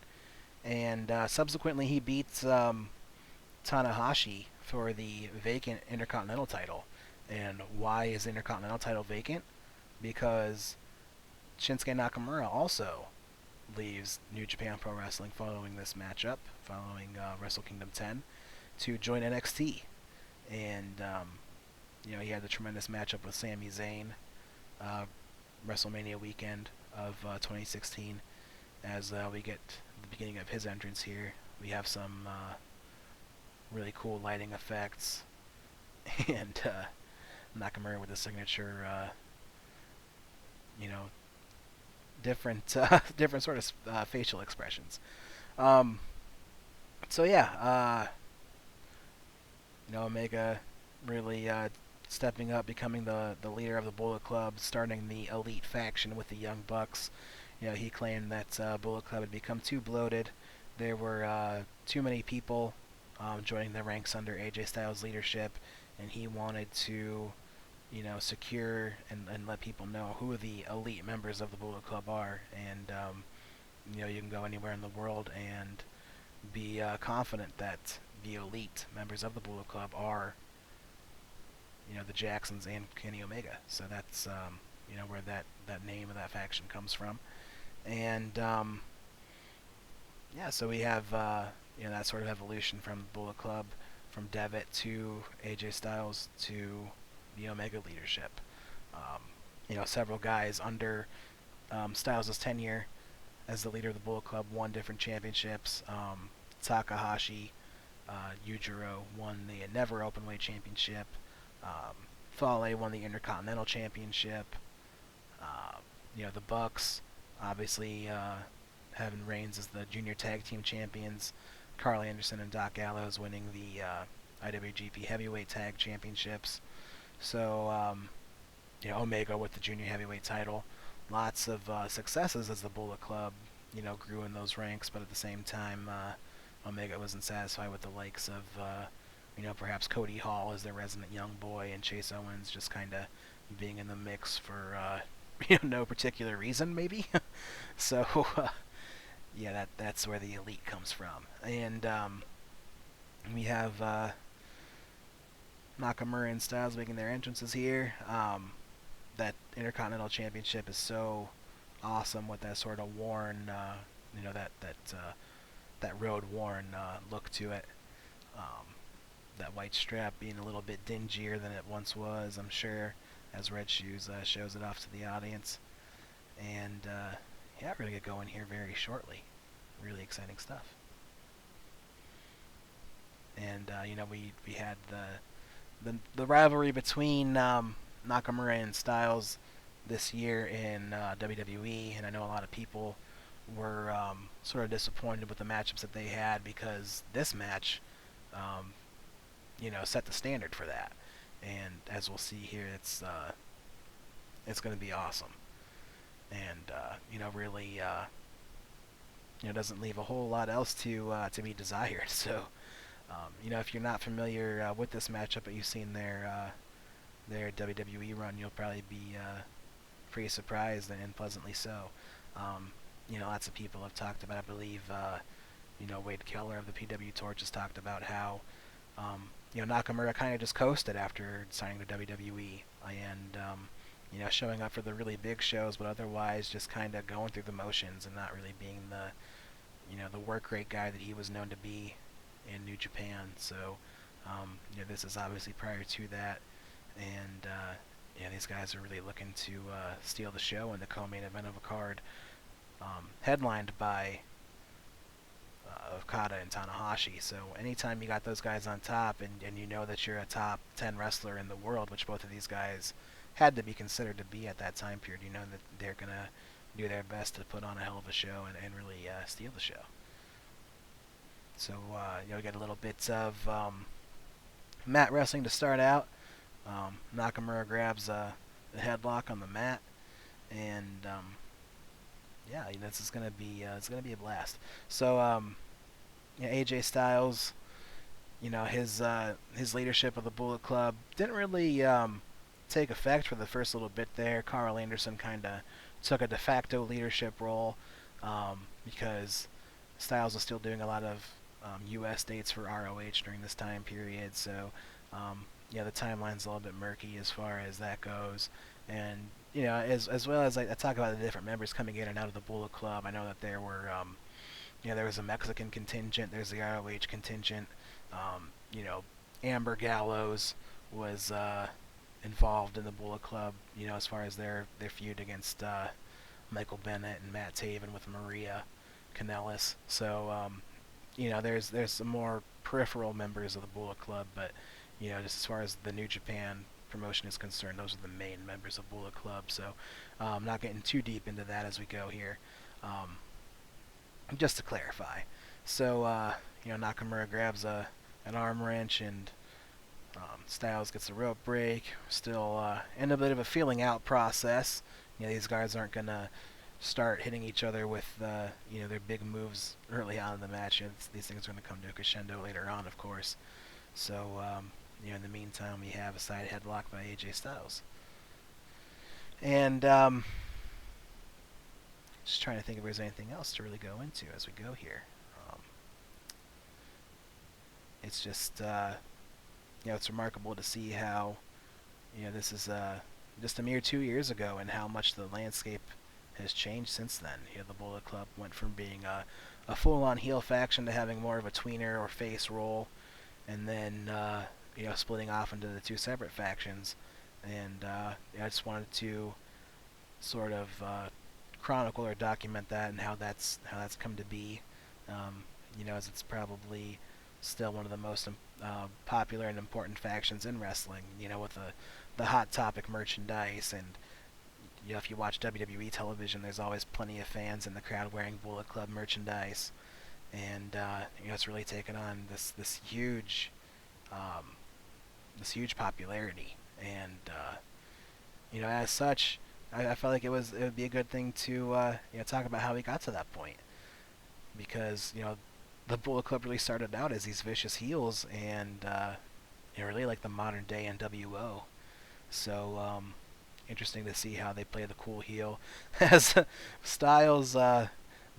and subsequently he beats Tanahashi for the vacant Intercontinental title. And why is the Intercontinental title vacant? Because Shinsuke Nakamura also leaves New Japan Pro Wrestling following this matchup, following Wrestle Kingdom 10, to join NXT. And, he had the tremendous matchup with Sami Zayn, WrestleMania weekend of 2016. As we get the beginning of his entrance here, we have some really cool lighting effects, and Nakamura with the signature, different different sort of facial expressions. So yeah, Omega really stepping up, becoming the leader of the Bullet Club, starting the elite faction with the Young Bucks. He claimed that Bullet Club had become too bloated. There were too many people joining the ranks under AJ Styles' leadership, and he wanted to, secure and let people know who the elite members of the Bullet Club are. And, you can go anywhere in the world and be confident that the elite members of the Bullet Club are, the Jacksons and Kenny Omega. So that's, where that name of that faction comes from. And, so we have, that sort of evolution from Bullet Club, from Devitt to AJ Styles to the Omega leadership. Several guys under Styles' tenure as the leader of the Bullet Club won different championships. Takahashi, Yujiro won the Never Openweight Championship. Fale won the Intercontinental Championship. The Bucks, obviously, having reigns as the Junior Tag Team Champions. Carl Anderson and Doc Gallows winning the IWGP Heavyweight Tag Championships. So, Omega with the Junior Heavyweight title. Lots of successes as the Bullet Club, grew in those ranks, but at the same time, Omega wasn't satisfied with the likes of, perhaps Cody Hall as their resident young boy, and Chase Owens just kind of being in the mix for, no particular reason, maybe. So, that's where the elite comes from. And we have Nakamura and Styles making their entrances here. That Intercontinental Championship is so awesome with that sort of worn, that road-worn look to it. That white strap being a little bit dingier than it once was, I'm sure, as Red Shoes shows it off to the audience. And we're going to get going here very shortly. Really exciting stuff. and we had the rivalry between Nakamura and Styles this year in WWE, and I know a lot of people were sort of disappointed with the matchups that they had because this match, um, set the standard for that. And as we'll see here, it's going to be awesome, and really doesn't leave a whole lot else to be desired. So if you're not familiar with this matchup, but you've seen their WWE run, you'll probably be pretty surprised and pleasantly so. Lots of people have talked about. I believe Wade Keller of the PW Torch has talked about how Nakamura kind of just coasted after signing to WWE and showing up for the really big shows, but otherwise just kind of going through the motions and not really being the work rate guy that he was known to be in New Japan. So this is obviously prior to that, and these guys are really looking to steal the show in the co-main event of a card headlined by Okada and Tanahashi. So anytime you got those guys on top, and you know that you're a top 10 wrestler in the world, which both of these guys had to be considered to be at that time period, you know that they're going to do their best to put on a hell of a show and really steal the show. So we got a little bit of mat wrestling to start out. Nakamura grabs a headlock on the mat, and this is gonna be a blast. So AJ Styles, his leadership of the Bullet Club didn't really take effect for the first little bit there. Carl Anderson kind of took a de facto leadership role because Styles was still doing a lot of U.S. dates for ROH during this time period. So the timeline's a little bit murky as far as that goes. And as well as I talk about the different members coming in and out of the Bullet Club, I know that there were there was a Mexican contingent. There's the ROH contingent. Amber Gallows was involved in the Bullet Club. As far as their feud against Michael Bennett and Matt Taven with Maria Kanellis. So there's some more peripheral members of the Bullet Club, but just as far as the New Japan promotion is concerned, those are the main members of Bullet Club. So I'm not getting too deep into that as we go here. Just to clarify, so Nakamura grabs an arm wrench, and Styles gets a rope break. Still in a bit of a feeling out process. These guys aren't gonna start hitting each other with their big moves early on in the match. These things are gonna come to a crescendo later on, of course. So in the meantime, we have a side headlock by AJ Styles, and just trying to think if there's anything else to really go into as we go here. It's just it's remarkable to see how this is just a mere 2 years ago, and how much the landscape has changed since then. The Bullet Club went from being a full-on heel faction to having more of a tweener or face role, and then splitting off into the two separate factions. And I just wanted to sort of chronicle or document that, and how that's come to be. As it's probably still one of the most popular and important factions in wrestling. With the hot topic merchandise, and if you watch WWE television, there's always plenty of fans in the crowd wearing Bullet Club merchandise, and it's really taken on this huge popularity. And as such, I felt like it would be a good thing to talk about how we got to that point, because the Bullet Club really started out as these vicious heels, and really like the modern day NWO. So interesting to see how they play the cool heel as Styles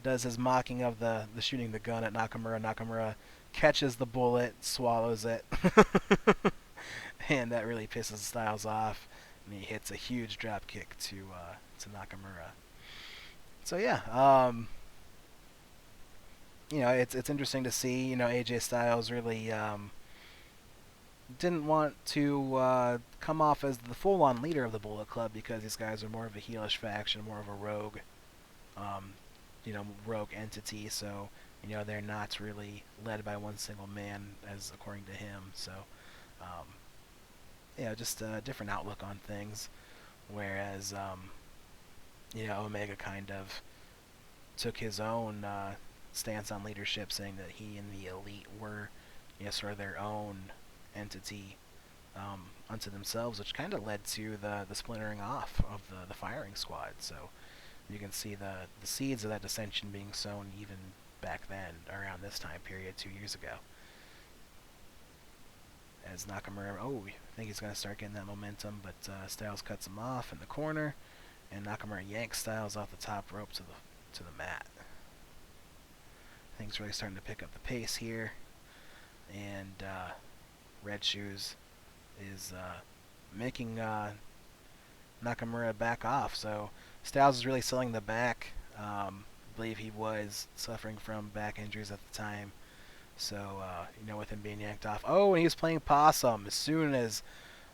does his mocking of the shooting the gun at Nakamura. Nakamura catches the bullet, swallows it, and that really pisses Styles off, and he hits a huge drop kick to Nakamura. So yeah, it's interesting to see. AJ Styles really didn't want to come off as the full-on leader of the Bullet Club, because these guys are more of a heelish faction, more of a rogue, rogue entity. So they're not really led by one single man, as according to him. So, um, just a different outlook on things. Whereas, Omega kind of took his own stance on leadership, saying that he and the elite were, sort of their own entity unto themselves, which kind of led to the splintering off of the firing squad. So you can see the seeds of that dissension being sown even back then, around this time period 2 years ago. As Nakamura, I think he's going to start getting that momentum, but Styles cuts him off in the corner, and Nakamura yanks Styles off the top rope to the mat. Things really starting to pick up the pace here, and Red Shoes is making Nakamura back off. So Styles is really selling the back. I believe he was suffering from back injuries at the time. So, with him being yanked off. Oh, and he was playing possum. As soon as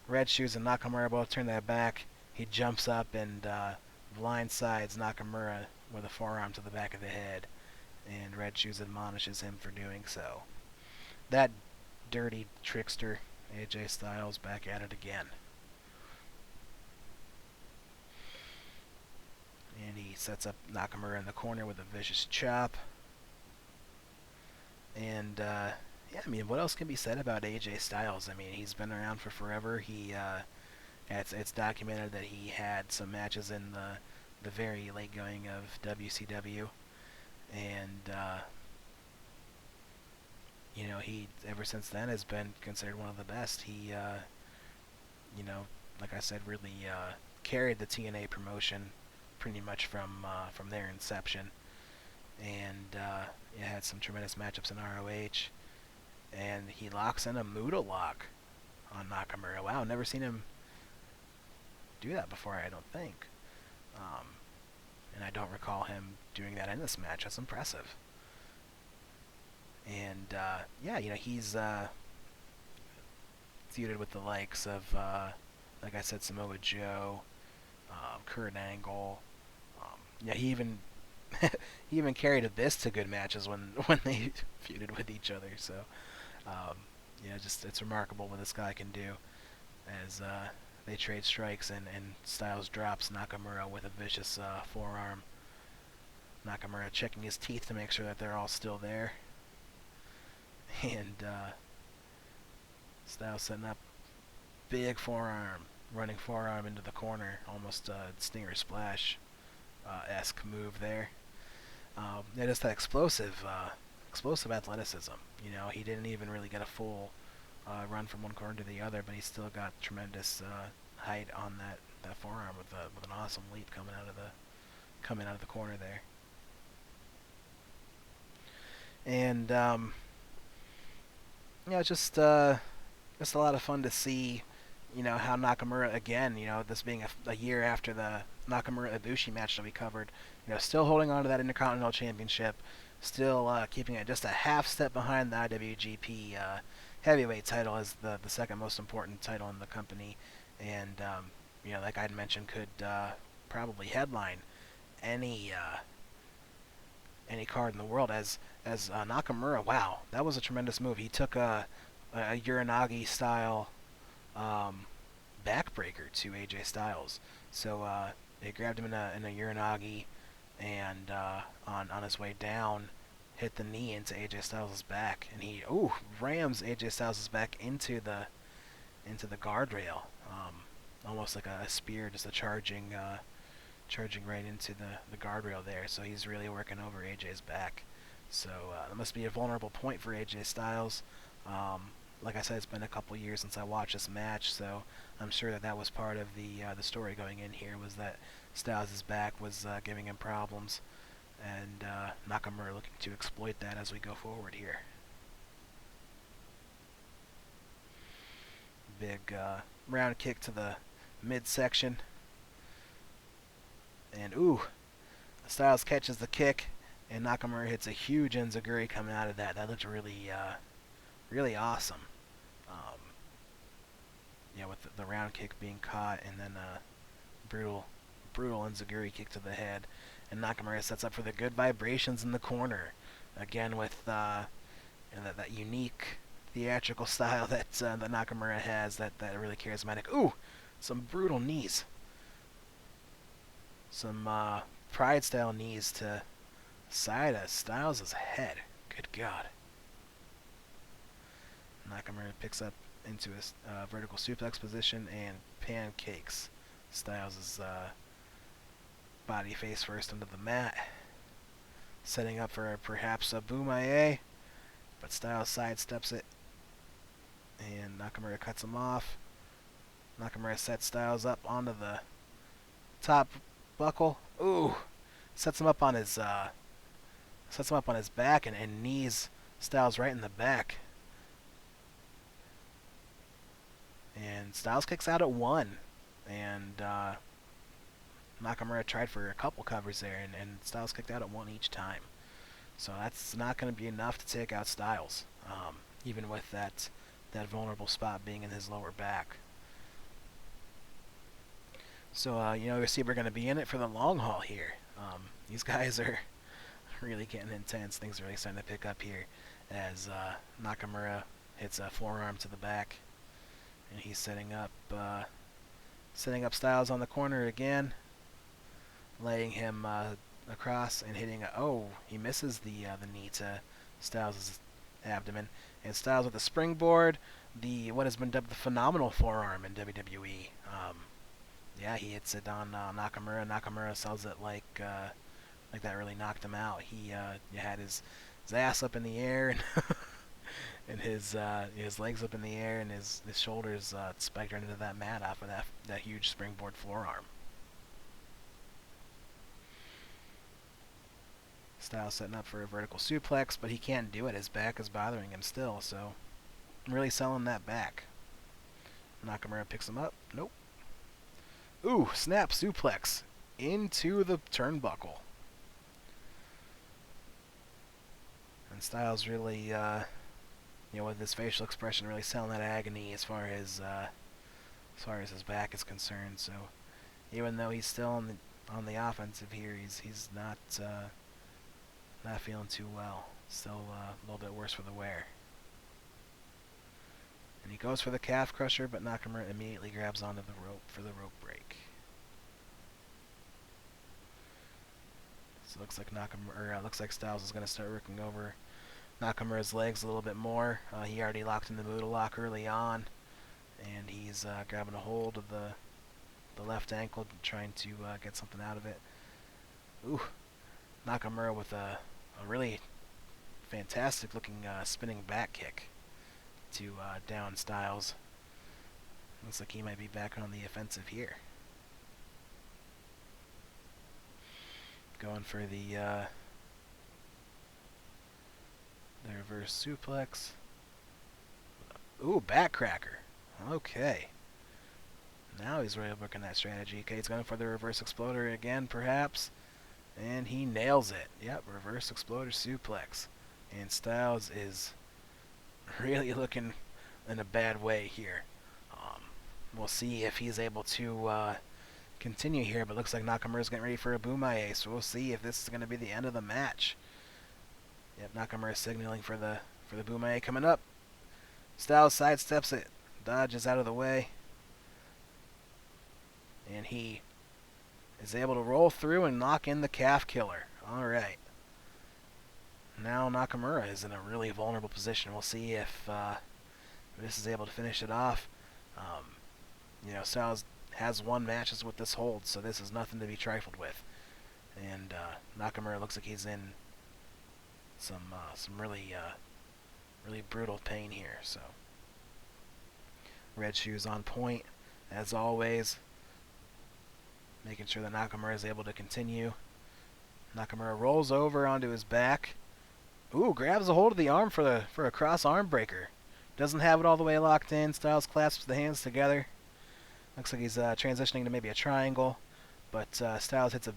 Red Shoes and Nakamura both turn their back, he jumps up and blindsides Nakamura with a forearm to the back of the head. And Red Shoes admonishes him for doing so. That dirty trickster, AJ Styles, back at it again. And he sets up Nakamura in the corner with a vicious chop. And, what else can be said about AJ Styles? He's been around for forever. It's documented that he had some matches in the very late going of WCW. And, he, ever since then, has been considered one of the best. He, like I said, really carried the TNA promotion pretty much from their inception. And had some tremendous matchups in ROH. And he locks in a Muda lock on Nakamura. Wow, never seen him do that before, I don't think. And I don't recall him doing that in this match. That's impressive. And, he's feuded with the likes of, like I said, Samoa Joe, Kurt Angle. He even he even carried Abyss to good matches when they feuded with each other. So, it's remarkable what this guy can do as they trade strikes, and Styles drops Nakamura with a vicious forearm. Nakamura checking his teeth to make sure that they're all still there. And Styles setting up big forearm, running forearm into the corner, almost a Stinger Splash esque move there. Just that explosive athleticism. He didn't even really get a full run from one corner to the other, but he still got tremendous height on that forearm with an awesome leap coming out of the corner there. And just a lot of fun to see. How Nakamura, again, this being a year after the Nakamura Ibushi match that we covered, still holding on to that Intercontinental Championship, still keeping it just a half step behind the IWGP Heavyweight title as the second most important title in the company. And, like I'd mentioned, could probably headline any card in the world as Nakamura. Wow, that was a tremendous move. He took a Uranagi style backbreaker to AJ Styles. So they grabbed him in a Uranagi, and on his way down, hit the knee into AJ Styles' back, and he rams AJ Styles' back into the guardrail, almost like a spear, just charging right into the guardrail there. So he's really working over AJ's back. So that must be a vulnerable point for AJ Styles. Like I said, it's been a couple years since I watched this match, so I'm sure that was part of the story going in here, was that Styles' back was giving him problems, and Nakamura looking to exploit that as we go forward here. Big round kick to the midsection, and Styles catches the kick, and Nakamura hits a huge enziguri coming out of that. That looked really awesome. With the round kick being caught, and then a brutal enziguri kick to the head, and Nakamura sets up for the good vibrations in the corner. again with that unique theatrical style that Nakamura has, that really charismatic. Ooh, some brutal knees, some Pride style knees to side of Styles' head. Good God. Nakamura picks up into a vertical suplex position and pancakes Styles' body face first into the mat, setting up for perhaps a Bumaye, but Styles sidesteps it, and Nakamura cuts him off. Nakamura sets Styles up onto the top buckle. Ooh, sets him up on his back and knees Styles right in the back. And Styles kicks out at 1, and Nakamura tried for a couple covers there, and Styles kicked out at 1 each time. So that's not going to be enough to take out Styles, even with that vulnerable spot being in his lower back. So, you see we're going to be in it for the long haul here. These guys are really getting intense. Things are really starting to pick up here as Nakamura hits a forearm to the back, and he's setting up Styles on the corner again, laying him across and hitting he misses the knee to Styles' abdomen, and Styles with a springboard, what has been dubbed the phenomenal forearm in WWE. Yeah, he hits it on Nakamura. Nakamura sells it like that really knocked him out. He had his ass up in the air and and his legs up in the air, and his shoulders spiked right into that mat off of that huge springboard forearm. Styles setting up for a vertical suplex, but he can't do it. His back is bothering him still, so really selling that back. Nakamura picks him up. Nope. Ooh, snap suplex into the turnbuckle. And Styles really, with his facial expression, really selling that agony as far as his back is concerned. So even though he's still on the offensive here, he's not feeling too well. Still a little bit worse for the wear. And he goes for the calf crusher, but Nakamura immediately grabs onto the rope for the rope break. So it looks like Styles is going to start working over Nakamura's legs a little bit more. He already locked in the Buddha lock early on, and he's grabbing a hold of the left ankle, trying to get something out of it. Ooh, Nakamura with a really fantastic looking spinning back kick to down Styles. Looks like he might be back on the offensive here. Going for the reverse suplex. Ooh, backcracker. Okay. Now he's really working that strategy. Okay, he's going for the reverse exploder again, perhaps. And he nails it. Yep, reverse exploder suplex. And Styles is really looking in a bad way here. We'll see if he's able to continue here, but looks like Nakamura's getting ready for a Bumaye, so we'll see if this is going to be the end of the match. Yep, Nakamura signaling for the Bumaye coming up. Styles sidesteps it, dodges out of the way, and he is able to roll through and knock in the calf killer. All right. Now Nakamura is in a really vulnerable position. We'll see if this is able to finish it off. Styles has won matches with this hold, so this is nothing to be trifled with. And Nakamura looks like he's in some really brutal pain here. So red shoes on point as always, making sure that Nakamura is able to continue. Nakamura rolls over onto his back. Ooh, grabs a hold of the arm for a cross arm breaker. Doesn't have it all the way locked in. Styles clasps the hands together. Looks like he's transitioning to maybe a triangle, but Styles hits a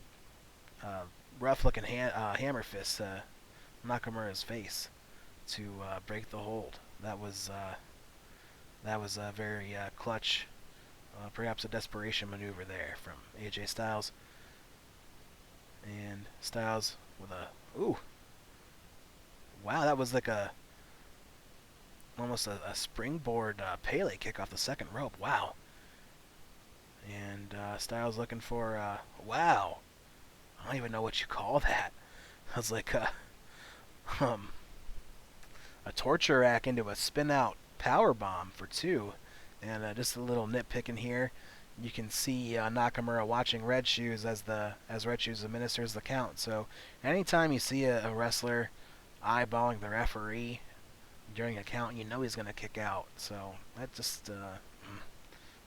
rough-looking hammer fist to Nakamura's face to break the hold. That was a very clutch, perhaps a desperation maneuver there from AJ Styles. And Styles with a Wow, that was like a almost a springboard Pele kick off the second rope. Wow. And Styles looking for wow. I don't even know what you call that. It was like um, a torture rack into a spin out power bomb for two. And just a little nitpicking here. You can see Nakamura watching Red Shoes as Red Shoes administers the count. So anytime you see a wrestler eyeballing the referee during a count, you know he's going to kick out. So that just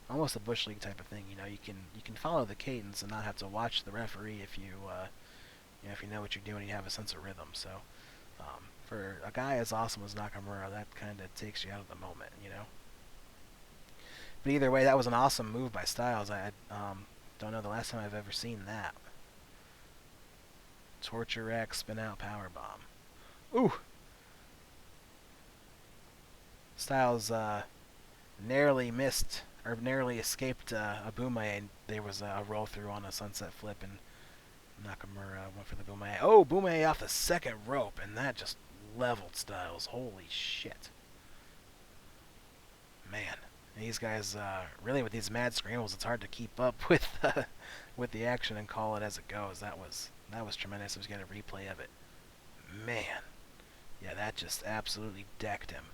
almost a bush league type of thing. You can follow the cadence and not have to watch the referee if if you know what you're doing, you have a sense of rhythm. So for a guy as awesome as Nakamura, that kind of takes you out of the moment. But either way, that was an awesome move by Styles. I don't know the last time I've ever seen that. Torture rack, spin out, power bomb. Ooh. Styles narrowly missed or narrowly escaped a Boomaye. There was a roll through on a sunset flip, and Nakamura went for the Boomaye. Oh, Boomaye off the second rope, and that just leveled Styles. Holy shit. Man, these guys really with these mad scrambles, it's hard to keep up with the action and call it as it goes. That was tremendous. I was getting a replay of it. Man, yeah, that just absolutely decked him.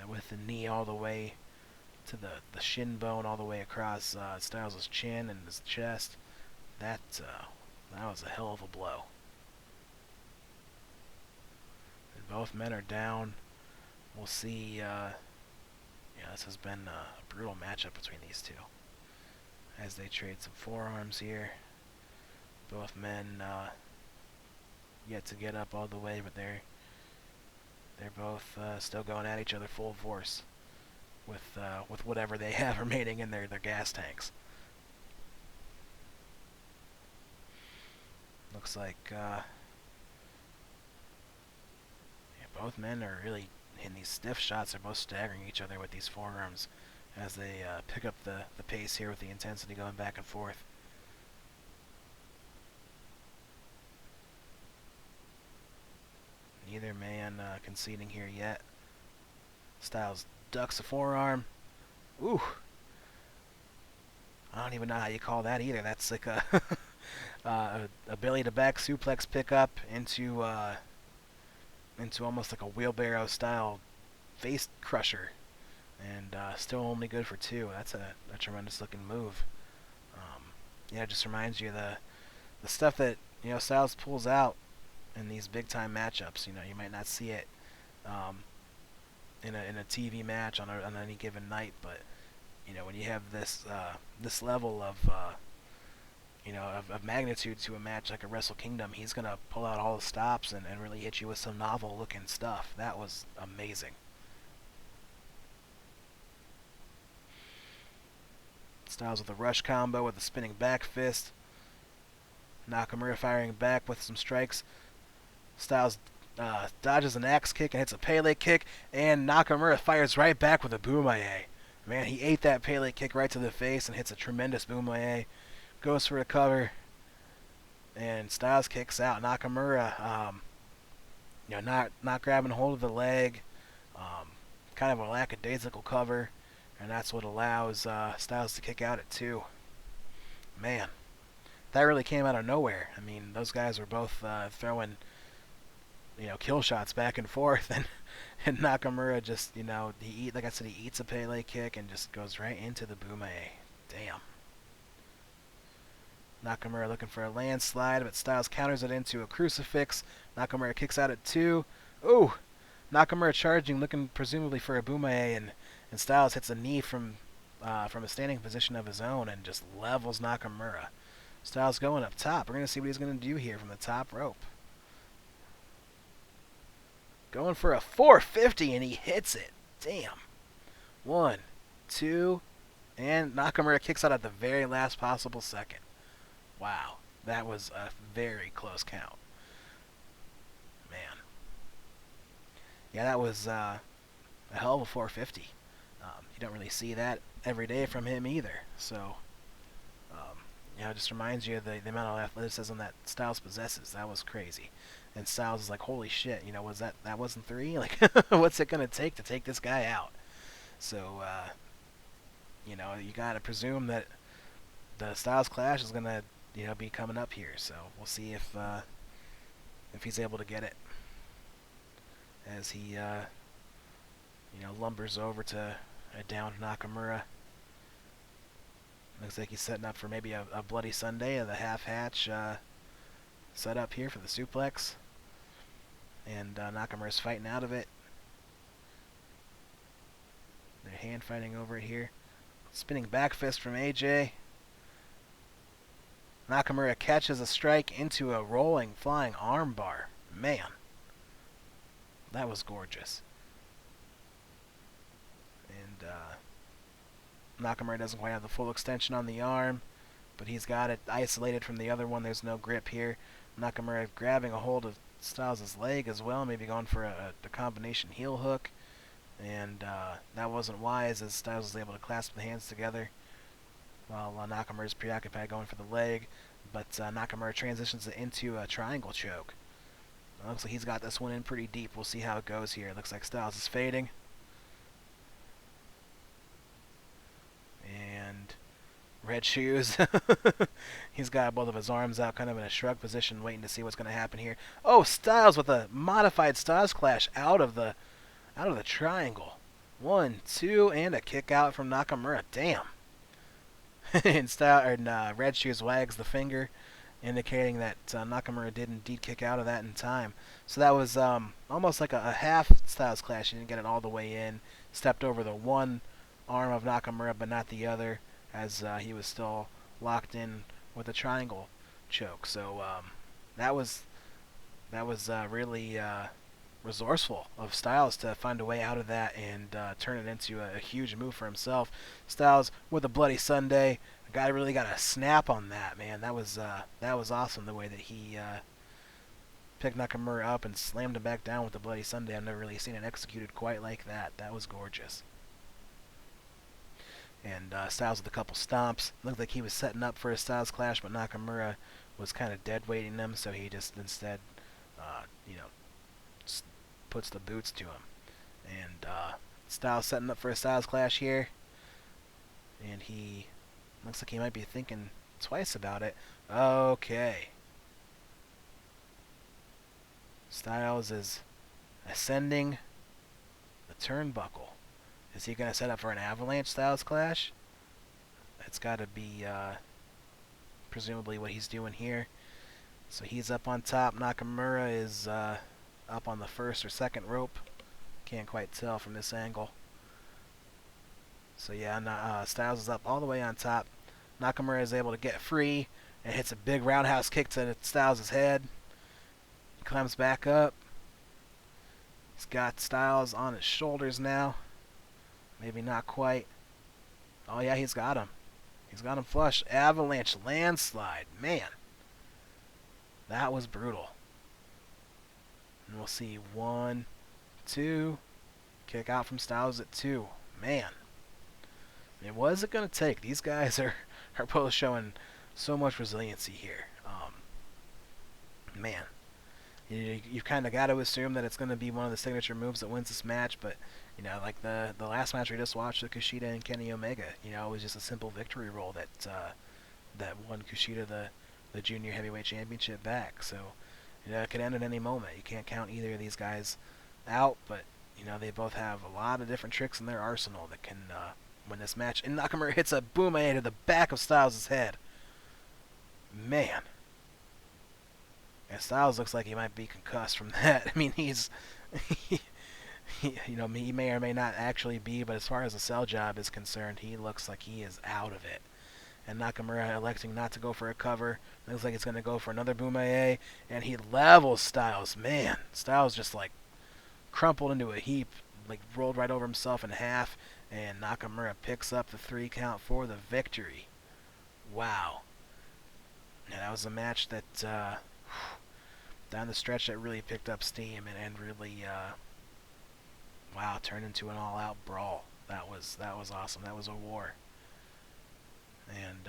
With the knee all the way to the shin bone, all the way across Styles' chin and his chest. That was a hell of a blow. And both men are down. We'll see. This has been a brutal matchup between these two as they trade some forearms here. Both men yet to get up all the way, but they're both still going at each other full force with whatever they have remaining in their gas tanks. Looks like both men are really hitting these stiff shots. They're both staggering each other with these forearms as they pick up the pace here with the intensity going back and forth. Neither man conceding here yet. Styles ducks a forearm. Ooh. I don't even know how you call that either. That's like a a belly to back suplex pickup into almost like a wheelbarrow style face crusher, and still only good for two. That's a tremendous looking move. It just reminds you of the stuff that Styles pulls out in these big time matchups. You might not see it in a TV match on any given night, but when you have this level of of magnitude to a match like a Wrestle Kingdom, he's gonna pull out all the stops and really hit you with some novel looking stuff. That was amazing. Styles with a rush combo with a spinning back fist. Nakamura firing back with some strikes. Styles dodges an axe kick and hits a Pele kick, and Nakamura fires right back with a Boomaye. Man, he ate that Pele kick right to the face and hits a tremendous Boomaye. Goes for a cover, and Styles kicks out. Nakamura, not grabbing hold of the leg, kind of a lackadaisical cover, and that's what allows Styles to kick out at 2. Man, that really came out of nowhere. I mean, those guys were both throwing kill shots back and forth, and Nakamura just like I said, he eats a Pele kick and just goes right into the Boomaye. Damn. Nakamura looking for a landslide, but Styles counters it into a crucifix. Nakamura kicks out at 2. Ooh! Nakamura charging, looking presumably for a Boomaye, and Styles hits a knee from a standing position of his own and just levels Nakamura. Styles going up top. We're going to see what he's going to do here from the top rope. Going for a 450, and he hits it. Damn. 1, 2, and Nakamura kicks out at the very last possible second. Wow, that was a very close count. Man. Yeah, that was a hell of a 450. You don't really see that every day from him either. So, it just reminds you of the amount of athleticism that Styles possesses. That was crazy. And Styles is like, holy shit, was that wasn't 3? Like, what's it gonna take to take this guy out? So, you gotta presume that the Styles Clash is gonna, be coming up here. So we'll see if he's able to get it as he, lumbers over to a downed Nakamura. Looks like he's setting up for maybe a Bloody Sunday of the half hatch set up here for the suplex. And Nakamura's fighting out of it. They're hand fighting over it here. Spinning back fist from AJ. Nakamura catches a strike into a rolling flying armbar. Man, that was gorgeous. And Nakamura doesn't quite have the full extension on the arm, but he's got it isolated from the other one. There's no grip here. Nakamura grabbing a hold of Styles' leg as well, maybe going for a combination heel hook. And that wasn't wise as Styles was able to clasp the hands together while Nakamura's preoccupied going for the leg. But Nakamura transitions it into a triangle choke. It looks like he's got this one in pretty deep. We'll see how it goes here. It looks like Styles is fading. And Red Shoes. He's got both of his arms out, kind of in a shrug position, waiting to see what's going to happen here. Oh, Styles with a modified Styles Clash out of the triangle. 1, 2, and a kick out from Nakamura. Damn. And Red Shoes wags the finger, indicating that Nakamura did indeed kick out of that in time. So that was almost like a half Styles Clash. He didn't get it all the way in. Stepped over the one arm of Nakamura, but not the other, as he was still locked in with a triangle choke. So that was really resourceful of Styles to find a way out of that and turn it into a huge move for himself. Styles with a Bloody Sunday. The guy really got a snap on that, man. That was awesome, the way that he picked Nakamura up and slammed him back down with the Bloody Sunday. I've never really seen it executed quite like that. That was gorgeous. And Styles with a couple stomps. Looked like he was setting up for a Styles Clash, but Nakamura was kind of dead weighting him, so he just instead, puts the boots to him. And Styles setting up for a Styles Clash here. And he looks like he might be thinking twice about it. Okay. Styles is ascending the turnbuckle. Is he going to set up for an Avalanche Styles Clash? It's got to be presumably what he's doing here. So he's up on top. Nakamura is up on the first or second rope. Can't quite tell from this angle. So yeah, Styles is up all the way on top. Nakamura is able to get free and hits a big roundhouse kick to Styles' head. He climbs back up. He's got Styles on his shoulders now. Maybe not quite. Oh yeah, he's got him. He's got him flush. Avalanche landslide. Man. That was brutal. And we'll see 1, 2. Kick out from Styles at 2. Man. I mean, what is it going to take? These guys are both showing so much resiliency here. Man. You've kind of got to assume that it's going to be one of the signature moves that wins this match, but like the last match we just watched with Kushida and Kenny Omega, it was just a simple victory roll that won Kushida the Junior Heavyweight Championship back. So it could end at any moment. You can't count either of these guys out, but they both have a lot of different tricks in their arsenal that can win this match. And Nakamura hits a boom-a to the back of Styles' head. Man. And Styles looks like he might be concussed from that. I mean, he may or may not actually be, but as far as the sell job is concerned, he looks like he is out of it. And Nakamura electing not to go for a cover. Looks like he's going to go for another boom-a, and he levels Styles. Man, Styles just like crumpled into a heap, like rolled right over himself in half, and Nakamura picks up the 3 count for the victory. Wow. Yeah, that was a match that down the stretch that really picked up steam and really turned into an all-out brawl. That was awesome. That was a war. And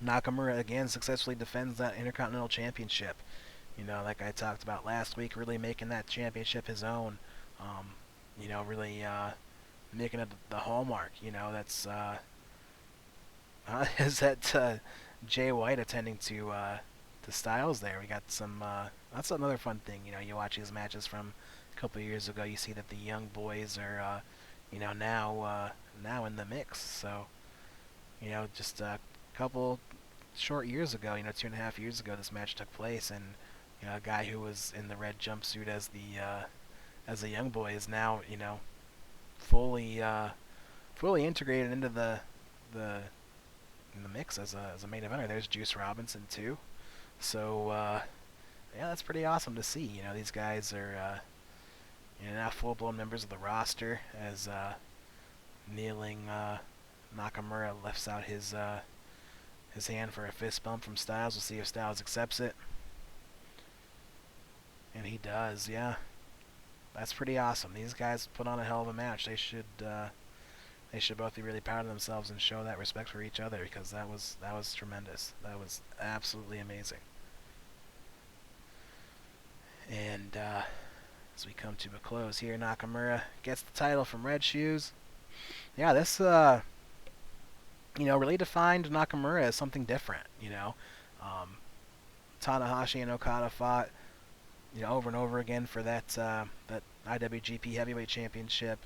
Nakamura again successfully defends that Intercontinental Championship. Like I talked about last week, really making that championship his own. Um, really making it the hallmark. That's is that Jay White attending to Styles there. We got some. That's another fun thing. You watch these matches from a couple of years ago. You see that the young boys are, now in the mix. So just a couple short years ago, 2.5 years ago, this match took place, and a guy who was in the red jumpsuit as a young boy is now fully fully integrated into the in the mix as a main eventer. There's Juice Robinson too. So yeah, that's pretty awesome to see. These guys are now full blown members of the roster as kneeling Nakamura lifts out his hand for a fist bump from Styles. We'll see if Styles accepts it. And he does, yeah. That's pretty awesome. These guys put on a hell of a match. They should both be really proud of themselves and show that respect for each other, because that was tremendous. That was absolutely amazing. And as we come to a close here, Nakamura gets the title from Red Shoes. Yeah, this really defined Nakamura as something different. Um, Tanahashi and Okada fought over and over again for that IWGP Heavyweight Championship.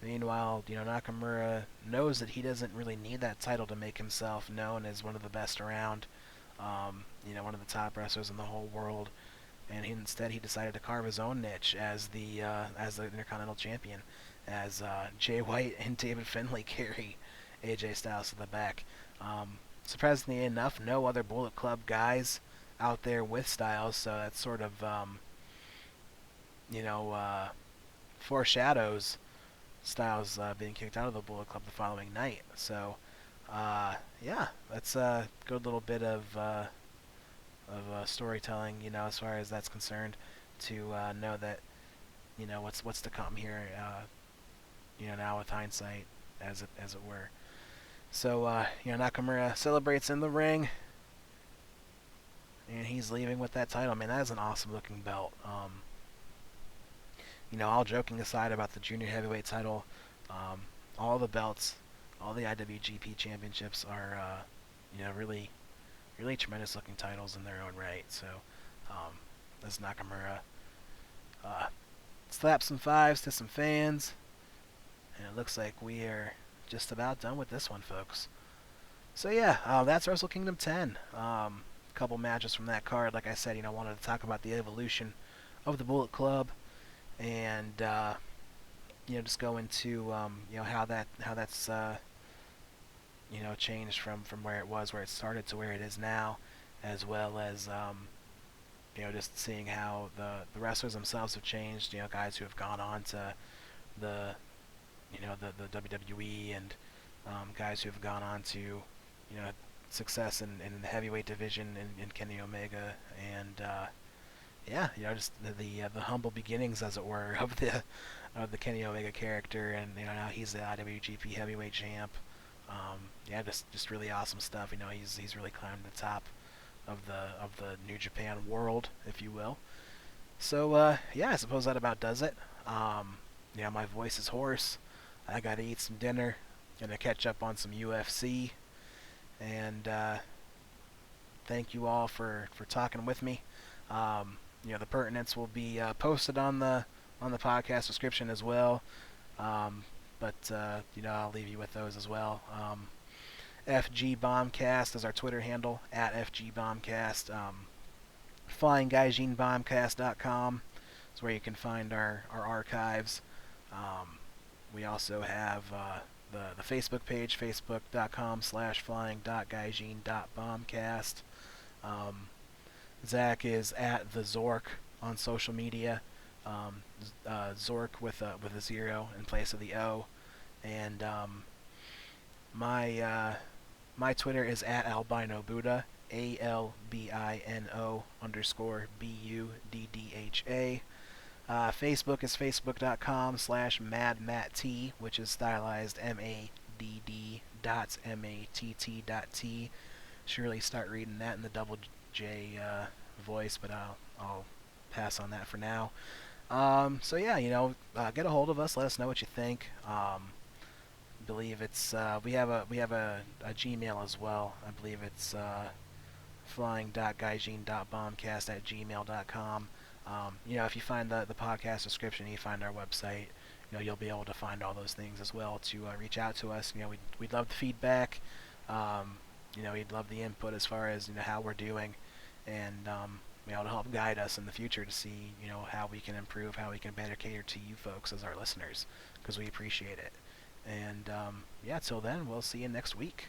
Meanwhile, Nakamura knows that he doesn't really need that title to make himself known as one of the best around, one of the top wrestlers in the whole world. And instead, he decided to carve his own niche as the Intercontinental Champion, as Jay White and David Finlay carry AJ Styles to the back. Surprisingly enough, no other Bullet Club guys out there with Styles, so that sort of foreshadows Styles being kicked out of the Bullet Club the following night. So yeah, that's a good little bit of storytelling, as far as that's concerned, to know that what's to come here, now with hindsight, as it were. So Nakamura celebrates in the ring, and he's leaving with that title. Man, that is an awesome looking belt. All joking aside about the junior heavyweight title, all the belts, all the IWGP championships are really really tremendous looking titles in their own right. So as Nakamura slaps some fives to some fans, and it looks like we are just about done with this one, folks. So yeah, that's Wrestle Kingdom 10. Couple matches from that card. Like I said, wanted to talk about the evolution of the Bullet Club, and just go into how that's changed from where it started to where it is now, as well as just seeing how the wrestlers themselves have changed. Guys who have gone on to the the WWE, and guys who have gone on to success in the heavyweight division in Kenny Omega, and yeah, just the humble beginnings, as it were, of the Kenny Omega character, and now he's the IWGP Heavyweight Champ. Yeah, just really awesome stuff. He's really climbed the top of the New Japan world, if you will. So yeah, I suppose that about does it. Yeah, my voice is hoarse. I gotta eat some dinner, gonna catch up on some UFC, and thank you all for talking with me. The pertinence will be posted on the podcast description as well. But I'll leave you with those as well. FG Bombcast is our Twitter handle, at FG Bombcast. FlyingGaijinBombcast.com is where you can find our archives. We also have the Facebook page, facebook.com/flying.gaijin.bombcast. Zach is at the Zork on social media. Zork with a zero in place of the O, and my Twitter is at albino Buddha, ALBINO_BUDDHA. Facebook is facebook.com/madmatT, which is stylized MADD.MATT.T. Surely start reading that in the double J voice, but I'll pass on that for now. So yeah, get a hold of us. Let us know what you think. Believe it's we have a Gmail as well. I believe it's flying.gaijin.bombcast@gmail.com. If you find the podcast description, you find our website. You'll be able to find all those things as well to reach out to us. We'd love the feedback. Um, we'd love the input as far as how we're doing, and to help guide us in the future to see how we can improve, how we can better cater to you folks as our listeners, because we appreciate it. And yeah, till then, we'll see you next week.